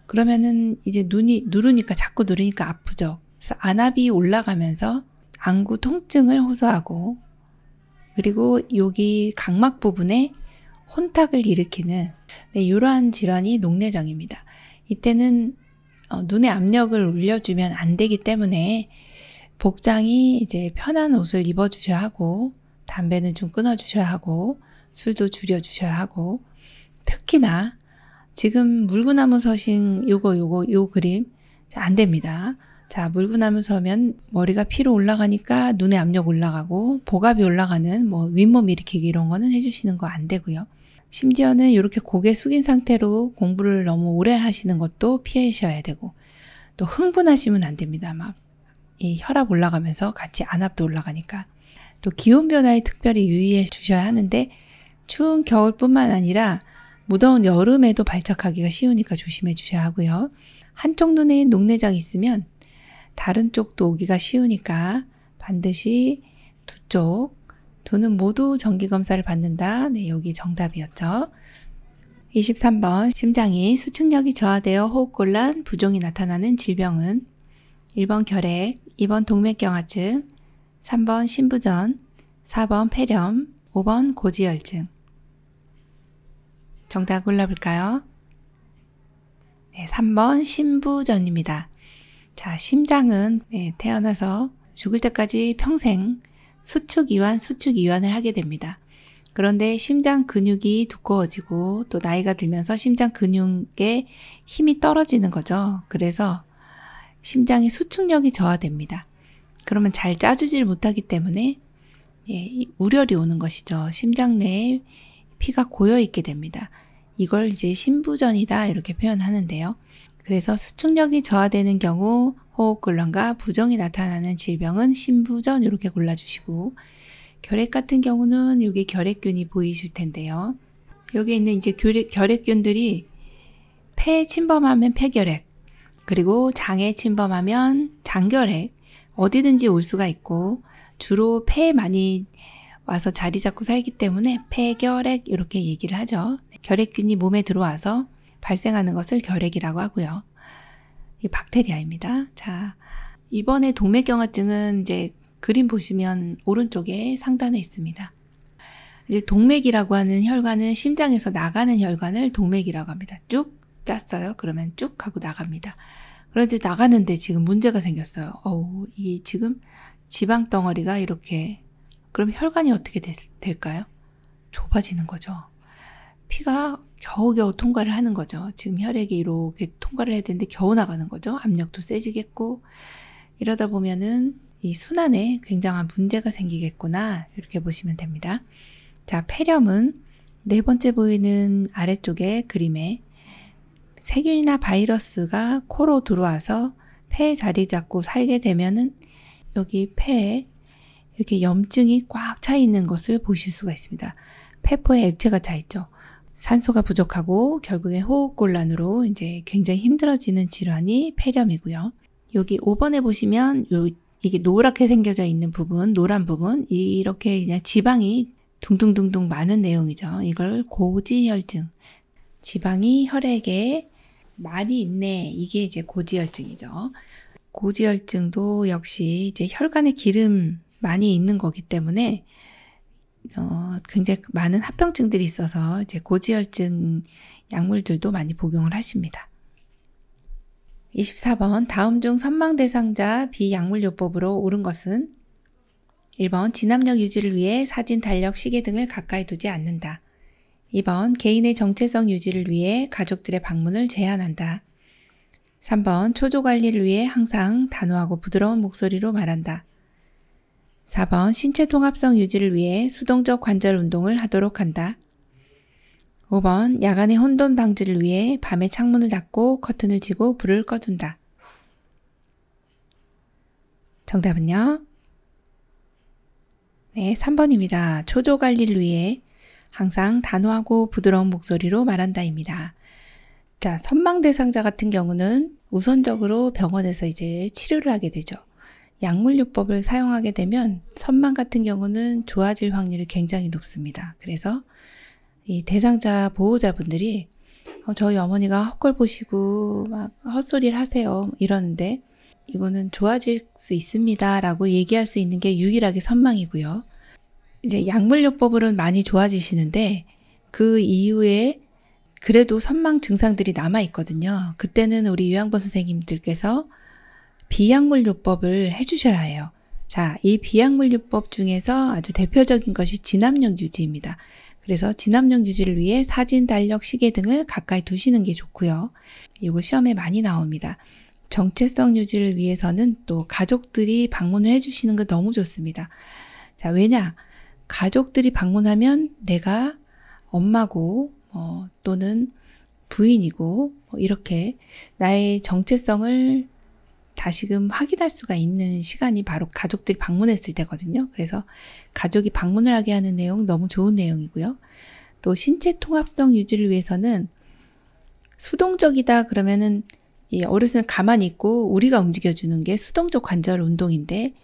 그러면은 이제 눈이 누르니까 자꾸 누르니까 아프죠. 그래서 안압이 올라가면서 안구 통증을 호소하고 그리고 여기 각막 부분에 혼탁을 일으키는 이러한 질환이 녹내장입니다. 이때는 눈의 압력을 올려주면 안 되기 때문에 복장이 이제 편한 옷을 입어주셔야 하고 담배는 좀 끊어주셔야 하고 술도 줄여주셔야 하고 특히나 지금 물구나무 서신 요 그림 안 됩니다. 자, 물구나무 서면 머리가 피로 올라가니까 눈의 압력 올라가고 복압이 올라가는 뭐 윗몸 일으키기 이런 거는 해주시는 거 안 되고요. 심지어는 이렇게 고개 숙인 상태로 공부를 너무 오래 하시는 것도 피하셔야 되고 또 흥분하시면 안 됩니다. 막 이 혈압 올라가면서 같이 안압도 올라가니까 또 기온 변화에 특별히 유의해 주셔야 하는데 추운 겨울뿐만 아니라 무더운 여름에도 발작하기가 쉬우니까 조심해 주셔야 하고요. 한쪽 눈에 녹내장이 있으면 다른 쪽도 오기가 쉬우니까 반드시 두 눈 모두 정기검사를 받는다. 네, 여기 정답이었죠. 23번 심장이 수축력이 저하되어 호흡곤란, 부종이 나타나는 질병은 1번 결핵, 2번 동맥경화증, 3번 신부전, 4번 폐렴, 5번 고지혈증. 정답 골라볼까요? 네, 3번 신부전입니다. 자, 심장은 태어나서 죽을 때까지 평생 수축이완을 하게 됩니다. 그런데 심장 근육이 두꺼워지고 또 나이가 들면서 심장 근육의 힘이 떨어지는 거죠. 그래서 심장의 수축력이 저하됩니다. 그러면 잘 짜주질 못하기 때문에 우려이 오는 것이죠. 심장 내에 피가 고여있게 됩니다. 이걸 이제 신부전이다 이렇게 표현하는데요. 그래서 수축력이 저하되는 경우 호흡곤란과 부종이 나타나는 질병은 신부전 이렇게 골라주시고 결핵 같은 경우는 여기 결핵균이 보이실 텐데요. 여기 있는 이제 결핵균들이 폐에 침범하면 폐결핵 그리고 장에 침범하면 장결핵 어디든지 올 수가 있고 주로 폐에 많이 와서 자리 잡고 살기 때문에 폐결핵 이렇게 얘기를 하죠. 결핵균이 몸에 들어와서 발생하는 것을 결핵이라고 하고요. 이 박테리아입니다. 자, 이번에 동맥경화증은 이제 그림 보시면 오른쪽에 상단에 있습니다. 이제 동맥이라고 하는 혈관은 심장에서 나가는 혈관을 동맥이라고 합니다. 쭉 짰어요. 그러면 쭉 하고 나갑니다. 그런데 나가는데 지금 문제가 생겼어요. 이 지금 지방 덩어리가 이렇게 그럼 혈관이 어떻게 될까요? 좁아지는 거죠. 피가 겨우겨우 통과를 하는 거죠. 지금 혈액이 이렇게 통과를 해야 되는데 겨우 나가는 거죠. 압력도 세지겠고 이러다 보면은 이 순환에 굉장한 문제가 생기겠구나 이렇게 보시면 됩니다. 자, 폐렴은 네 번째 보이는 아래쪽에 그림에 세균이나 바이러스가 코로 들어와서 폐에 자리 잡고 살게 되면은 여기 폐에 이렇게 염증이 꽉 차 있는 것을 보실 수가 있습니다. 폐포에 액체가 차 있죠. 산소가 부족하고 결국에 호흡곤란으로 이제 굉장히 힘들어지는 질환이 폐렴이고요. 여기 5번에 보시면 이게 노랗게 생겨져 있는 부분, 노란 부분, 이렇게 그냥 지방이 둥둥둥둥 많은 내용이죠. 이걸 고지혈증. 지방이 혈액에 많이 있네. 이게 이제 고지혈증이죠. 고지혈증도 역시 이제 혈관에 기름 많이 있는 거기 때문에 굉장히 많은 합병증들이 있어서 이제 고지혈증 약물들도 많이 복용을 하십니다. 24번 다음 중 선망 대상자 비약물요법으로 옳은 것은 1번 진압력 유지를 위해 사진, 달력, 시계 등을 가까이 두지 않는다. 2번 개인의 정체성 유지를 위해 가족들의 방문을 제한한다. 3번 초조 관리를 위해 항상 단호하고 부드러운 목소리로 말한다. 4번 신체 통합성 유지를 위해 수동적 관절 운동을 하도록 한다. 5번 야간의 혼돈 방지를 위해 밤에 창문을 닫고 커튼을 치고 불을 꺼둔다. 정답은요? 네, 3번입니다. 초조 관리를 위해 항상 단호하고 부드러운 목소리로 말한다입니다. 자, 선망 대상자 같은 경우는 우선적으로 병원에서 이제 치료를 하게 되죠. 약물요법을 사용하게 되면 선망 같은 경우는 좋아질 확률이 굉장히 높습니다. 그래서 이 대상자 보호자분들이 저희 어머니가 헛걸 보시고 막 헛소리를 하세요 이러는데 이거는 좋아질 수 있습니다 라고 얘기할 수 있는 게 유일하게 선망이고요. 이제 약물요법으로는 많이 좋아지시는데 그 이후에 그래도 선망 증상들이 남아있거든요. 그때는 우리 요양보 선생님들께서 비약물요법을 해주셔야 해요. 자, 이 비약물요법 중에서 아주 대표적인 것이 진압력 유지입니다. 그래서 진압력 유지를 위해 사진, 달력, 시계 등을 가까이 두시는 게 좋고요. 이거 시험에 많이 나옵니다. 정체성 유지를 위해서는 또 가족들이 방문을 해주시는 거 너무 좋습니다. 자, 왜냐? 가족들이 방문하면 내가 엄마고 또는 부인이고 이렇게 나의 정체성을 다시금 확인할 수가 있는 시간이 바로 가족들이 방문했을 때거든요. 그래서 가족이 방문을 하게 하는 내용 너무 좋은 내용이고요. 또 신체 통합성 유지를 위해서는 수동적이다 그러면은 이 어르신은 가만히 있고 우리가 움직여주는 게 수동적 관절 운동인데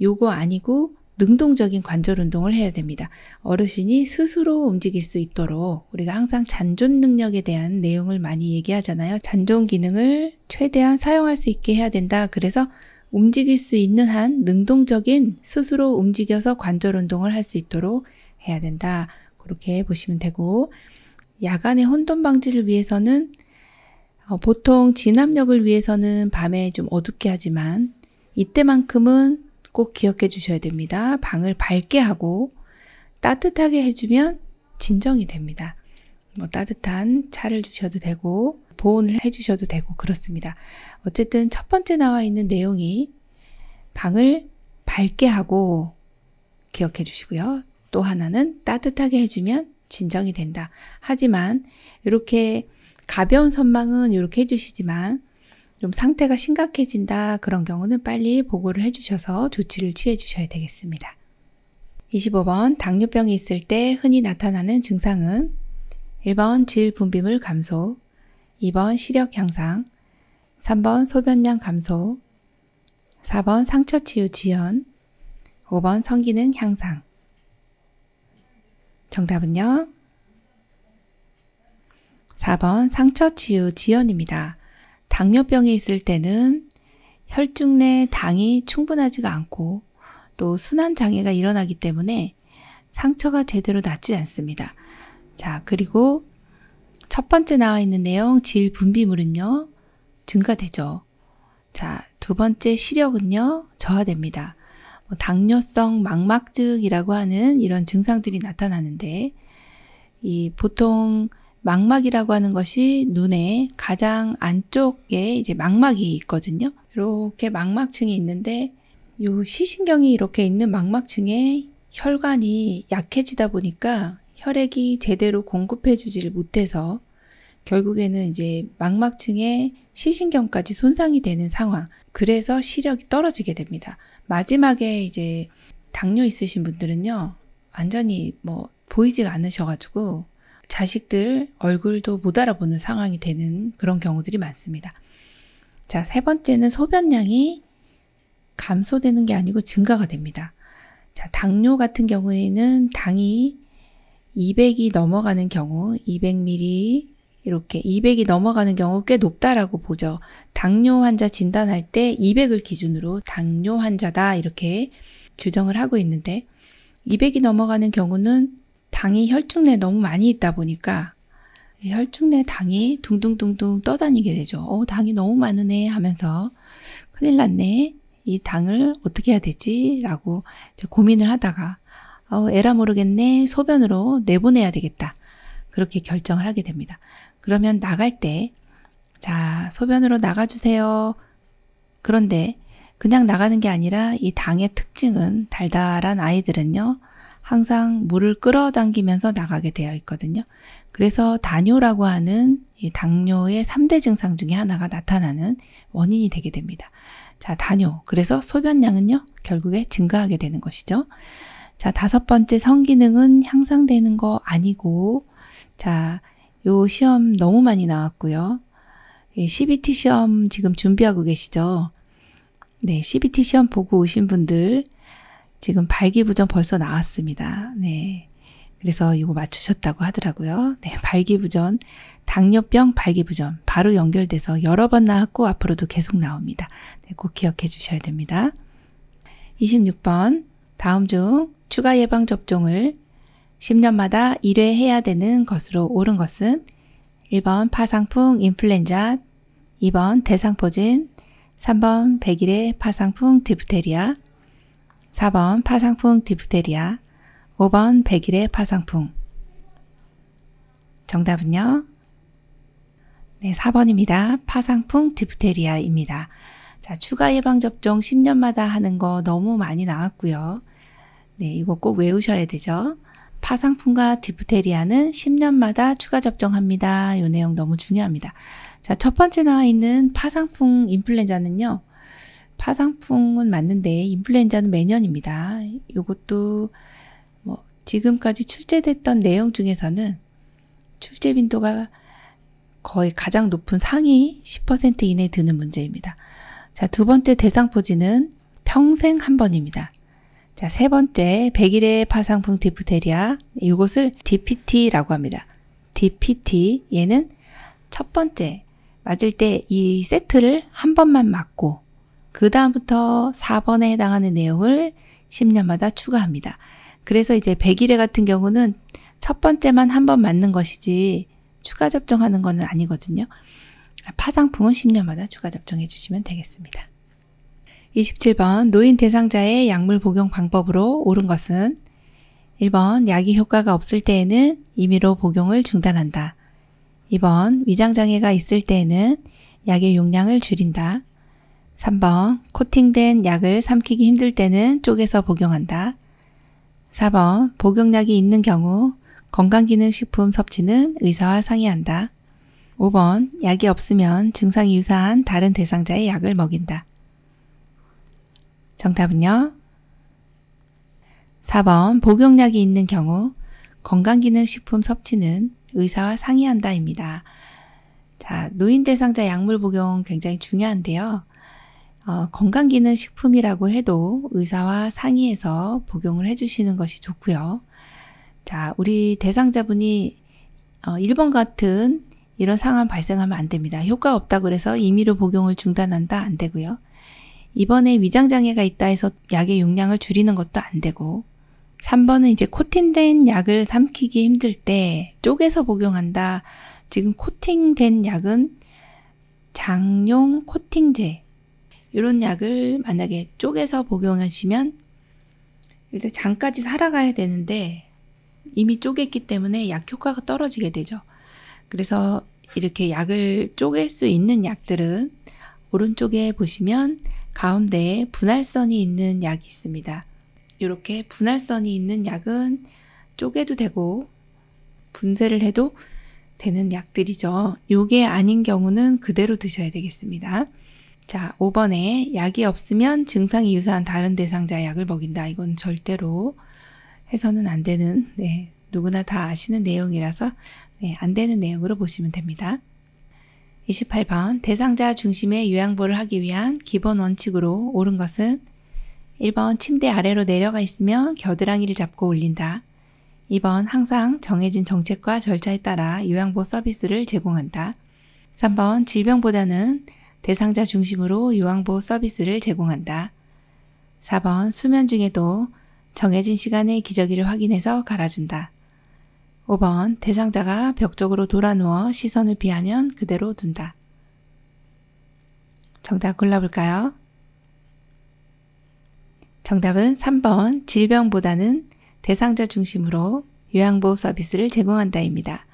요거 아니고 능동적인 관절 운동을 해야 됩니다. 어르신이 스스로 움직일 수 있도록 우리가 항상 잔존 능력에 대한 내용을 많이 얘기하잖아요. 잔존 기능을 최대한 사용할 수 있게 해야 된다. 그래서 움직일 수 있는 한 능동적인 스스로 움직여서 관절 운동을 할 수 있도록 해야 된다. 그렇게 보시면 되고 야간의 혼돈 방지를 위해서는 보통 진압력을 위해서는 밤에 좀 어둡게 하지만 이때만큼은 꼭 기억해 주셔야 됩니다. 방을 밝게 하고 따뜻하게 해주면 진정이 됩니다. 따뜻한 차를 주셔도 되고 보온을 해주셔도 되고 그렇습니다. 어쨌든 첫 번째 나와 있는 내용이 방을 밝게 하고 기억해 주시고요. 또 하나는 따뜻하게 해주면 진정이 된다. 하지만 이렇게 가벼운 선망은 이렇게 해주시지만 좀 상태가 심각해진다 그런 경우는 빨리 보고를 해주셔서 조치를 취해 주셔야 되겠습니다. 25번 당뇨병이 있을 때 흔히 나타나는 증상은 1번 질 분비물 감소, 2번 시력 향상, 3번 소변량 감소, 4번 상처 치유 지연, 5번 성기능 향상. 정답은요? 4번 상처 치유 지연입니다. 당뇨병이 있을 때는 혈중 내 당이 충분하지가 않고 또 순환 장애가 일어나기 때문에 상처가 제대로 낫지 않습니다. 자, 그리고 첫 번째 나와 있는 내용 질 분비물은요 증가되죠. 자, 두 번째 시력은요 저하됩니다. 당뇨성 망막증이라고 하는 이런 증상들이 나타나는데 이 보통 망막이라고 하는 것이 눈의 가장 안쪽에 이제 망막이 있거든요. 이렇게 망막층이 있는데 이 시신경이 이렇게 있는 망막층에 혈관이 약해지다 보니까 혈액이 제대로 공급해 주지를 못해서 결국에는 이제 망막층에 시신경까지 손상이 되는 상황. 그래서 시력이 떨어지게 됩니다. 마지막에 이제 당뇨 있으신 분들은요. 완전히 보이지가 않으셔가지고 자식들 얼굴도 못 알아보는 상황이 되는 그런 경우들이 많습니다. 자, 세 번째는 소변량이 감소되는 게 아니고 증가가 됩니다. 자, 당뇨 같은 경우에는 당이 200이 넘어가는 경우, 200ml 이렇게 200이 넘어가는 경우 꽤 높다라고 보죠. 당뇨 환자 진단할 때 200을 기준으로 당뇨 환자다 이렇게 규정을 하고 있는데 200이 넘어가는 경우는 당이 혈중 내에 너무 많이 있다 보니까 혈중 내 당이 둥둥둥둥 떠다니게 되죠. 당이 너무 많으네 하면서 큰일 났네. 이 당을 어떻게 해야 되지? 라고 이제 고민을 하다가 에라 모르겠네. 소변으로 내보내야 되겠다. 그렇게 결정을 하게 됩니다. 그러면 나갈 때 자, 소변으로 나가주세요. 그런데 그냥 나가는 게 아니라 이 당의 특징은 달달한 아이들은요. 항상 물을 끌어당기면서 나가게 되어 있거든요. 그래서 다뇨라고 하는 이 당뇨의 3대 증상 중에 하나가 나타나는 원인이 되게 됩니다. 자, 다뇨. 그래서 소변량은요. 결국에 증가하게 되는 것이죠. 자, 5번째 성기능은 향상되는 거 아니고 자, 요 시험 너무 많이 나왔고요. CBT 시험 지금 준비하고 계시죠? 네, CBT 시험 보고 오신 분들 지금 발기부전 벌써 나왔습니다. 네. 그래서 이거 맞추셨다고 하더라고요. 네, 발기부전, 당뇨병 발기부전 바로 연결돼서 여러 번 나왔고 앞으로도 계속 나옵니다. 네, 꼭 기억해 주셔야 됩니다. 26번, 다음 중 추가 예방 접종을 10년마다 1회 해야 되는 것으로 옳은 것은 1번 파상풍 인플루엔자, 2번 대상포진, 3번 100일의 파상풍 디프테리아, 4번 파상풍 디프테리아, 5번 100일의 파상풍. 정답은요? 네, 4번입니다. 파상풍 디프테리아입니다. 자, 추가 예방접종 10년마다 하는 거 너무 많이 나왔고요. 네, 이거 꼭 외우셔야 되죠. 파상풍과 디프테리아는 10년마다 추가 접종합니다. 이 내용 너무 중요합니다. 자, 첫 번째 나와 있는 파상풍 인플루엔자는요. 파상풍은 맞는데 인플루엔자는 매년입니다. 이것도 뭐 지금까지 출제됐던 내용 중에서는 출제 빈도가 거의 가장 높은 상위 10% 이내에 드는 문제입니다. 자, 두 번째 대상포진은 평생 한 번입니다. 자, 세 번째 100일의 파상풍 디프테리아, 이것을 DPT라고 합니다. DPT, 얘는 첫 번째 맞을 때 이 세트를 한 번만 맞고 그 다음부터 4번에 해당하는 내용을 10년마다 추가합니다. 그래서 이제 100일에 같은 경우는 첫 번째만 한 번 맞는 것이지 추가 접종하는 것은 아니거든요. 파상풍은 10년마다 추가 접종해 주시면 되겠습니다. 27번 노인 대상자의 약물 복용 방법으로 옳은 것은 1번 약이 효과가 없을 때에는 임의로 복용을 중단한다. 2번 위장장애가 있을 때에는 약의 용량을 줄인다. 3번 코팅된 약을 삼키기 힘들 때는 쪼개서 복용한다. 4번 복용약이 있는 경우 건강기능식품 섭취는 의사와 상의한다. 5번 약이 없으면 증상이 유사한 다른 대상자의 약을 먹인다. 정답은요? 4번 복용약이 있는 경우 건강기능식품 섭취는 의사와 상의한다입니다. 자, 노인 대상자 약물 복용 굉장히 중요한데요. 건강기능식품이라고 해도 의사와 상의해서 복용을 해주시는 것이 좋고요. 자, 우리 대상자분이 1번 같은 이런 상황 발생하면 안 됩니다. 효과 없다고 그래서 임의로 복용을 중단한다 안 되고요. 이번에 위장장애가 있다 해서 약의 용량을 줄이는 것도 안 되고 3번은 이제 코팅된 약을 삼키기 힘들 때 쪼개서 복용한다. 지금 코팅된 약은 장용 코팅제 이런 약을 만약에 쪼개서 복용하시면 일단 장까지 살아가야 되는데 이미 쪼갰기 때문에 약 효과가 떨어지게 되죠. 그래서 이렇게 약을 쪼갤 수 있는 약들은 오른쪽에 보시면 가운데에 분할선이 있는 약이 있습니다. 이렇게 분할선이 있는 약은 쪼개도 되고 분쇄를 해도 되는 약들이죠. 요게 아닌 경우는 그대로 드셔야 되겠습니다. 자, 5번에 약이 없으면 증상이 유사한 다른 대상자의 약을 먹인다. 이건 절대로 해서는 안 되는, 누구나 다 아시는 내용이라서 안 되는 내용으로 보시면 됩니다. 28번 대상자 중심의 요양보를 하기 위한 기본 원칙으로 옳은 것은 1번 침대 아래로 내려가 있으면 겨드랑이를 잡고 올린다. 2번 항상 정해진 정책과 절차에 따라 요양보 서비스를 제공한다. 3번 질병보다는 대상자 중심으로 요양보 서비스를 제공한다. 4번 수면 중에도 정해진 시간에 기저귀를 확인해서 갈아준다. 5번 대상자가 벽 쪽으로 돌아 누워 시선을 피하면 그대로 둔다. 정답 골라볼까요? 정답은 3번 질병보다는 대상자 중심으로 요양보호 서비스를 제공한다입니다.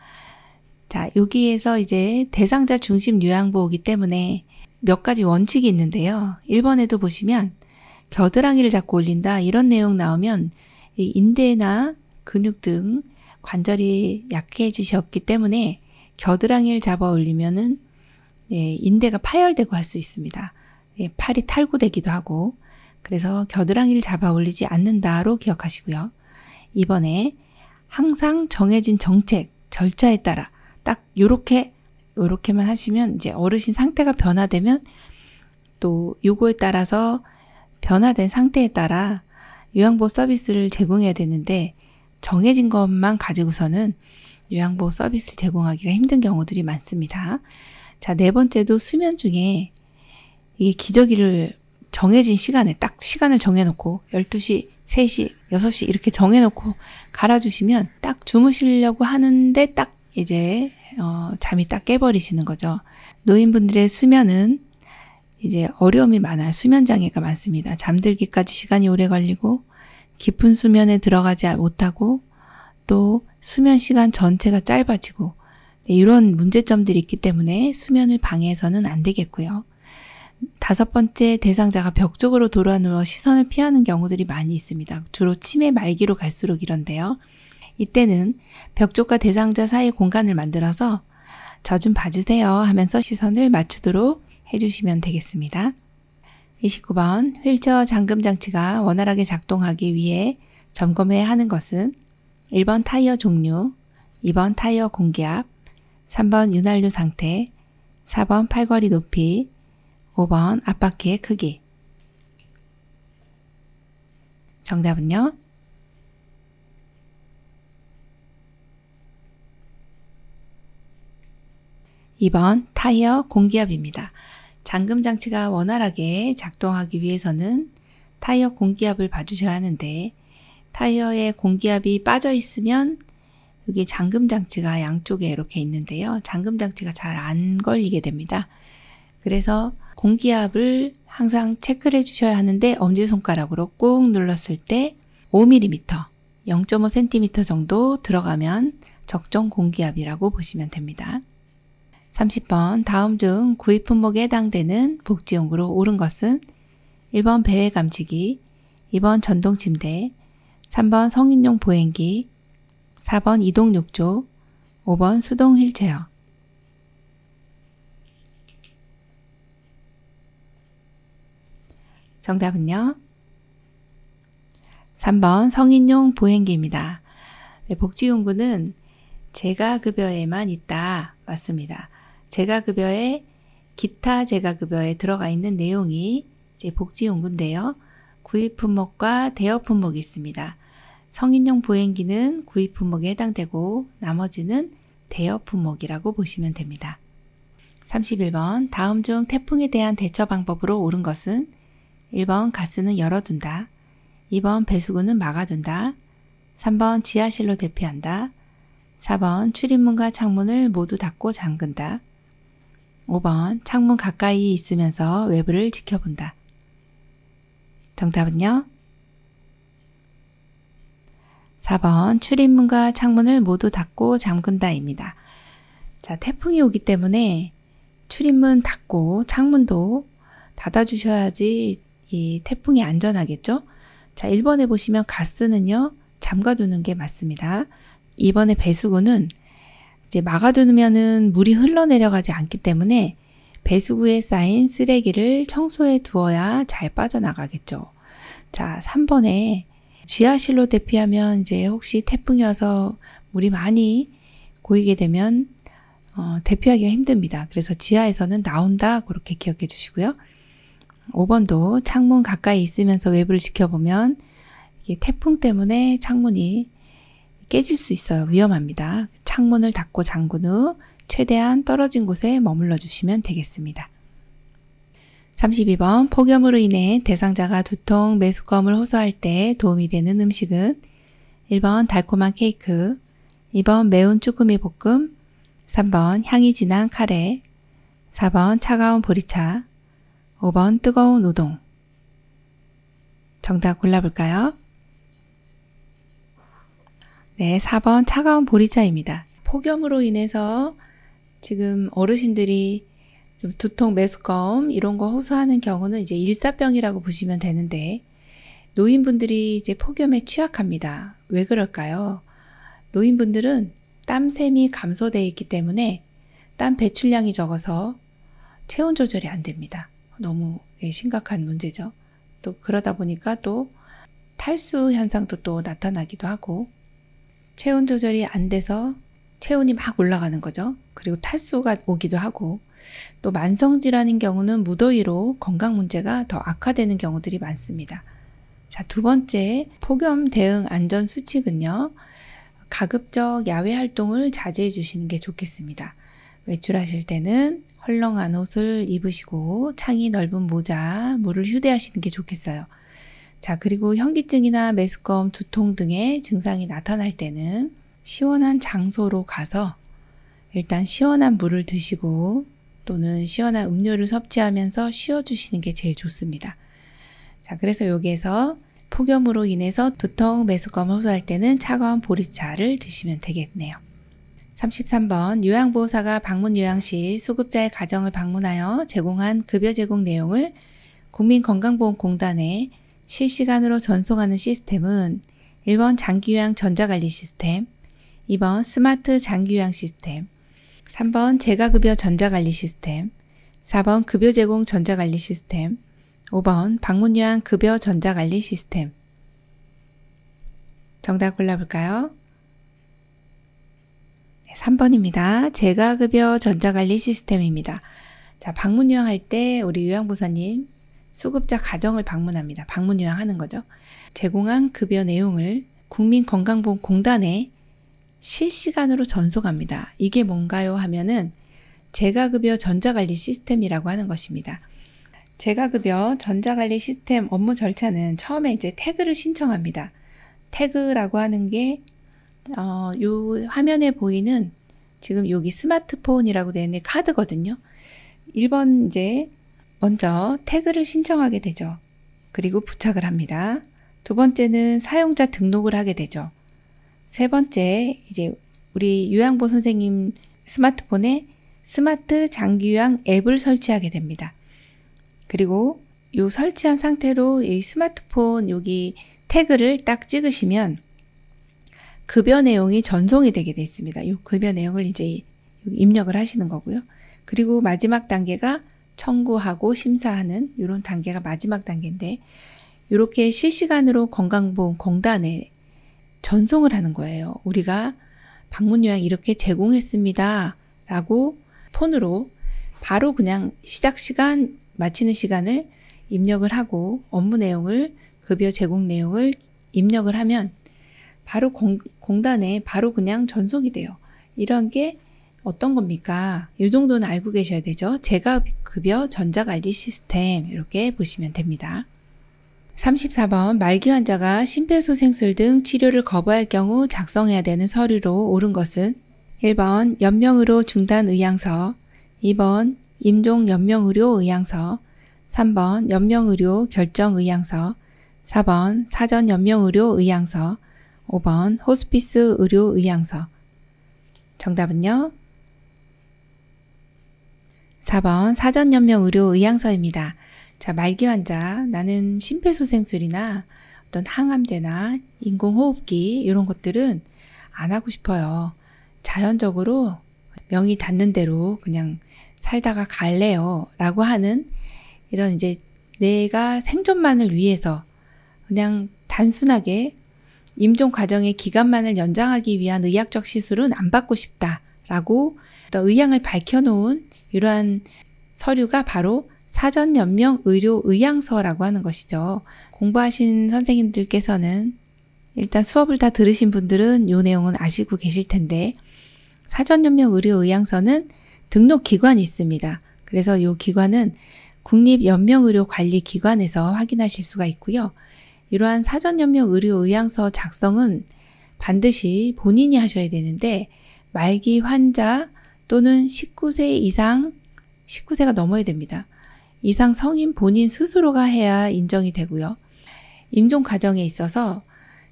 자, 여기에서 이제 대상자 중심 요양보호이기 때문에 몇 가지 원칙이 있는데요. 1번에도 보시면 겨드랑이를 잡고 올린다 이런 내용 나오면 이 인대나 근육 등 관절이 약해지셨기 때문에 겨드랑이를 잡아 올리면은 인대가 파열되고 할 수 있습니다. 팔이 탈구되기도 하고 그래서 겨드랑이를 잡아 올리지 않는다로 기억하시고요. 이번에 항상 정해진 정책, 절차에 따라 딱 요렇게만 하시면 이제 어르신 상태가 변화되면 또 요거에 따라서 변화된 상태에 따라 요양보호 서비스를 제공해야 되는데 정해진 것만 가지고서는 요양보호 서비스를 제공하기가 힘든 경우들이 많습니다. 자, 네 번째도 수면 중에 이게 기저귀를 정해진 시간에 딱 시간을 정해놓고 12시, 3시, 6시 이렇게 정해놓고 갈아주시면 딱 주무시려고 하는데 딱 이제 잠이 딱 깨버리시는 거죠. 노인분들의 수면은 이제 어려움이 많아요. 수면 장애가 많습니다. 잠들기까지 시간이 오래 걸리고 깊은 수면에 들어가지 못하고 또 수면 시간 전체가 짧아지고 이런 문제점들이 있기 때문에 수면을 방해해서는 안 되겠고요. 5번째 대상자가 벽 쪽으로 돌아 누워 시선을 피하는 경우들이 많이 있습니다. 주로 치매 말기로 갈수록 이런데요. 이때는 벽 쪽과 대상자 사이 공간을 만들어서 저 좀 봐주세요 하면서 시선을 맞추도록 해주시면 되겠습니다. 29번 휠체어 잠금 장치가 원활하게 작동하기 위해 점검해야 하는 것은 1번 타이어 종류, 2번 타이어 공기압, 3번 윤활유 상태, 4번 팔걸이 높이, 5번 앞바퀴의 크기. 정답은요? 2번 타이어 공기압입니다. 잠금 장치가 원활하게 작동하기 위해서는 타이어 공기압을 봐주셔야 하는데 타이어에 공기압이 빠져 있으면 여기 잠금 장치가 양쪽에 이렇게 있는데요. 잠금 장치가 잘 안 걸리게 됩니다. 그래서 공기압을 항상 체크를 해주셔야 하는데 엄지손가락으로 꾹 눌렀을 때 5mm, 0.5cm 정도 들어가면 적정 공기압이라고 보시면 됩니다. 30번 다음 중 구입 품목에 해당되는 복지용구로 옳은 것은 1번 배회 감지기, 2번 전동 침대, 3번 성인용 보행기, 4번 이동 욕조, 5번 수동 휠체어. 정답은요? 3번 성인용 보행기입니다. 네, 복지용구는 재가급여에만 있다. 맞습니다. 재가급여에 기타 재가급여에 들어가 있는 내용이 이제 복지용구인데요. 구입 품목과 대여 품목이 있습니다. 성인용 보행기는 구입 품목에 해당되고 나머지는 대여 품목이라고 보시면 됩니다. 31번 다음 중 태풍에 대한 대처 방법으로 옳은 것은 1번 가스는 열어둔다, 2번 배수구는 막아둔다, 3번 지하실로 대피한다, 4번 출입문과 창문을 모두 닫고 잠근다, 5번 창문 가까이 있으면서 외부를 지켜본다. 정답은요? 4번 출입문과 창문을 모두 닫고 잠근다입니다. 자, 태풍이 오기 때문에 출입문 닫고 창문도 닫아주셔야지 이 태풍이 안전하겠죠? 자, 1번에 보시면 가스는요, 잠가두는 게 맞습니다. 2번에 배수구는 이제 막아두면은 물이 흘러내려가지 않기 때문에 배수구에 쌓인 쓰레기를 청소해 두어야 잘 빠져나가겠죠. 자, 3번에 지하실로 대피하면 이제 혹시 태풍이 와서 물이 많이 고이게 되면 대피하기가 힘듭니다. 그래서 지하에서는 나온다 그렇게 기억해 주시고요. 5번도 창문 가까이 있으면서 외부를 지켜보면 이게 태풍 때문에 창문이 깨질 수 있어요. 위험합니다. 창문을 닫고 잠근 후 최대한 떨어진 곳에 머물러 주시면 되겠습니다. 32번 폭염으로 인해 대상자가 두통, 메스꺼움을 호소할 때 도움이 되는 음식은 1번 달콤한 케이크, 2번 매운 쭈꾸미 볶음, 3번 향이 진한 카레, 4번 차가운 보리차, 5번 뜨거운 우동. 정답 골라볼까요? 네, 4번 차가운 보리차입니다. 폭염으로 인해서 지금 어르신들이 좀 두통, 메스꺼움 이런 거 호소하는 경우는 이제 일사병이라고 보시면 되는데 노인분들이 이제 폭염에 취약합니다. 왜 그럴까요? 노인분들은 땀샘이 감소되어 있기 때문에 땀 배출량이 적어서 체온 조절이 안 됩니다. 너무 심각한 문제죠. 또 그러다 보니까 또 탈수 현상도 또 나타나기도 하고 체온 조절이 안 돼서 체온이 막 올라가는 거죠. 그리고 탈수가 오기도 하고 또 만성질환인 경우는 무더위로 건강 문제가 더 악화되는 경우들이 많습니다. 자, 두 번째 폭염 대응 안전 수칙은요. 가급적 야외 활동을 자제해 주시는 게 좋겠습니다. 외출하실 때는 헐렁한 옷을 입으시고 창이 넓은 모자, 물을 휴대하시는 게 좋겠어요. 자, 그리고 현기증이나 메스꺼움, 두통 등의 증상이 나타날 때는 시원한 장소로 가서 일단 시원한 물을 드시고 또는 시원한 음료를 섭취하면서 쉬어주시는 게 제일 좋습니다. 자, 그래서 여기에서 폭염으로 인해서 두통, 메스꺼움을 호소할 때는 차가운 보리차를 드시면 되겠네요. 33번 요양보호사가 방문 요양 시 수급자의 가정을 방문하여 제공한 급여 제공 내용을 국민건강보험공단에 실시간으로 전송하는 시스템은 1번 장기요양 전자관리 시스템, 2번 스마트 장기요양 시스템, 3번 재가급여 전자관리 시스템, 4번 급여 제공 전자관리 시스템, 5번 방문요양 급여 전자관리 시스템. 정답 골라볼까요? 네, 3번입니다. 재가급여 전자관리 시스템입니다. 자, 방문요양할 때 우리 요양보호사님 수급자 가정을 방문합니다. 방문요양하는 거죠. 제공한 급여 내용을 국민건강보험공단에 실시간으로 전송합니다. 이게 뭔가요 하면은 재가급여 전자관리 시스템이라고 하는 것입니다. 재가급여 전자관리 시스템 업무 절차는 처음에 이제 태그를 신청합니다. 태그라고 하는 게 요 화면에 보이는 지금 여기 스마트폰이라고 되어 있는 카드거든요. 1번 이제 먼저 태그를 신청하게 되죠. 그리고 부착을 합니다. 두 번째는 사용자 등록을 하게 되죠. 세 번째 이제 우리 요양보 선생님 스마트폰에 스마트 장기요양 앱을 설치하게 됩니다. 그리고 요 설치한 상태로 이 스마트폰 여기 태그를 딱 찍으시면 급여 내용이 전송이 되게 되어 있습니다. 이 급여 내용을 이제 입력을 하시는 거고요. 그리고 마지막 단계가 청구하고 심사하는 이런 단계가 마지막 단계인데 이렇게 실시간으로 건강보험공단에 전송을 하는 거예요. 우리가 방문요양 이렇게 제공했습니다. 라고 폰으로 바로 그냥 시작 시간, 마치는 시간을 입력을 하고 업무 내용을, 급여 제공 내용을 입력을 하면 바로 공단에 바로 그냥 전송이 돼요. 이런 게 어떤 겁니까? 이 정도는 알고 계셔야 되죠. 재가급여 전자관리 시스템 이렇게 보시면 됩니다. 34번 말기 환자가 심폐소생술 등 치료를 거부할 경우 작성해야 되는 서류로 옳은 것은 1번 연명의료 중단의향서, 2번 임종연명의료의향서, 3번 연명의료 결정의향서, 4번 사전연명의료의향서, 5번 호스피스 의료의향서. 정답은요? 4번 사전연명의료의향서입니다. 자, 말기 환자, 나는 심폐소생술이나 어떤 항암제나 인공호흡기 이런 것들은 안 하고 싶어요. 자연적으로 명이 닿는 대로 그냥 살다가 갈래요 라고 하는 이런 이제 내가 생존만을 위해서 그냥 단순하게 임종 과정의 기간만을 연장하기 위한 의학적 시술은 안 받고 싶다라고 또 의향을 밝혀놓은 이러한 서류가 바로 사전연명의료의향서라고 하는 것이죠. 공부하신 선생님들께서는 일단 수업을 다 들으신 분들은 이 내용은 아시고 계실 텐데 사전연명의료의향서는 등록기관이 있습니다. 그래서 이 기관은 국립연명의료관리기관에서 확인하실 수가 있고요. 이러한 사전연명의료의향서 작성은 반드시 본인이 하셔야 되는데 말기 환자 또는 19세 이상, 19세가 넘어야 됩니다. 이상 성인 본인 스스로가 해야 인정이 되고요. 임종 과정에 있어서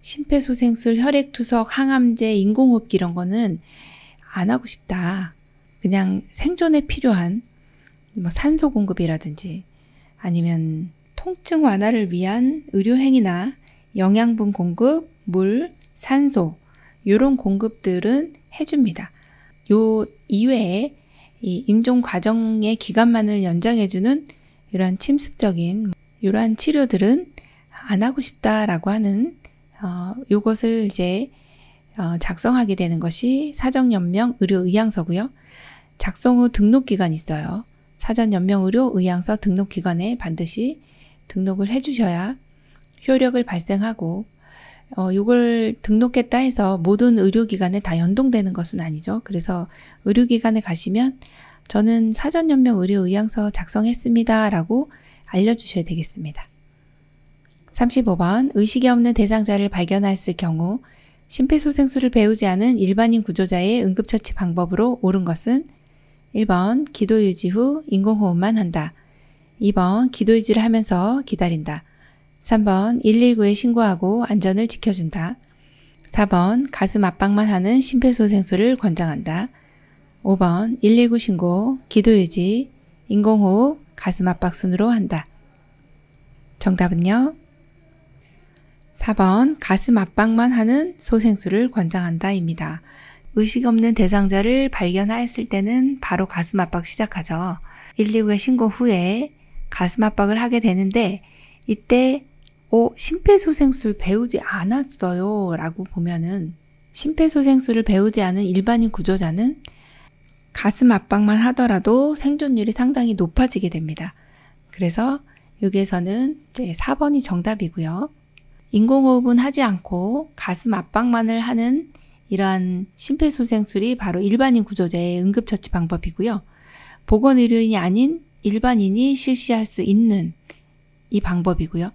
심폐소생술, 혈액투석, 항암제, 인공호흡기 이런 거는 안 하고 싶다. 그냥 생존에 필요한 산소 공급이라든지 아니면 통증 완화를 위한 의료행위나 영양분 공급, 물, 산소 이런 공급들은 해줍니다. 요 이외에 이 임종 과정의 기간만을 연장해주는 이러한 침습적인 이러한 치료들은 안 하고 싶다라고 하는 요것을 이제 작성하게 되는 것이 사정연명 의료의향서고요. 작성 후 등록기간이 있어요. 사전연명의료의향서 등록기간에 반드시 등록을 해주셔야 효력을 발생하고 이걸 등록했다 해서 모든 의료기관에 다 연동되는 것은 아니죠. 그래서 의료기관에 가시면 저는 사전연명의료의향서 작성했습니다 라고 알려주셔야 되겠습니다. 35번 의식이 없는 대상자를 발견했을 경우 심폐소생술을 배우지 않은 일반인 구조자의 응급처치 방법으로 옳은 것은 1번 기도 유지 후 인공호흡만 한다. 2번 기도 유지를 하면서 기다린다. 3번 119에 신고하고 안전을 지켜준다. 4번 가슴 압박만 하는 심폐소생술을 권장한다. 5번 119 신고, 기도 유지, 인공호흡, 가슴 압박 순으로 한다. 정답은요? 4번 가슴 압박만 하는 소생술을 권장한다 입니다. 의식 없는 대상자를 발견하였을 때는 바로 가슴 압박 시작하죠. 119에 신고 후에 가슴 압박을 하게 되는데 이때 심폐소생술 배우지 않았어요 라고 보면은 심폐소생술을 배우지 않은 일반인 구조자는 가슴 압박만 하더라도 생존율이 상당히 높아지게 됩니다. 그래서 여기에서는 이제 4번이 정답이고요. 인공호흡은 하지 않고 가슴 압박만을 하는 이러한 심폐소생술이 바로 일반인 구조자의 응급처치 방법이고요. 보건의료인이 아닌 일반인이 실시할 수 있는 이 방법이고요.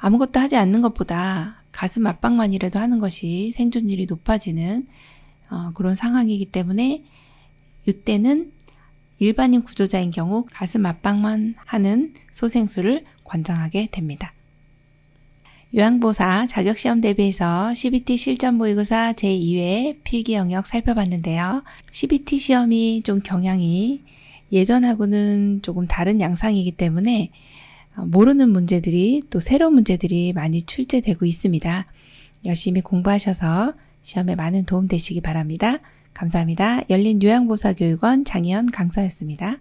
아무것도 하지 않는 것보다 가슴 압박만이라도 하는 것이 생존율이 높아지는 그런 상황이기 때문에 이때는 일반인 구조자인 경우 가슴 압박만 하는 소생술을 권장하게 됩니다. 요양보사 자격시험 대비해서 CBT 실전 모의고사 제2회 필기 영역 살펴봤는데요. CBT 시험이 좀 경향이 예전하고는 조금 다른 양상이기 때문에 모르는 문제들이 또 새로운 문제들이 많이 출제되고 있습니다. 열심히 공부하셔서 시험에 많은 도움 되시기 바랍니다. 감사합니다. 열린요양보사교육원 장희연 강사였습니다.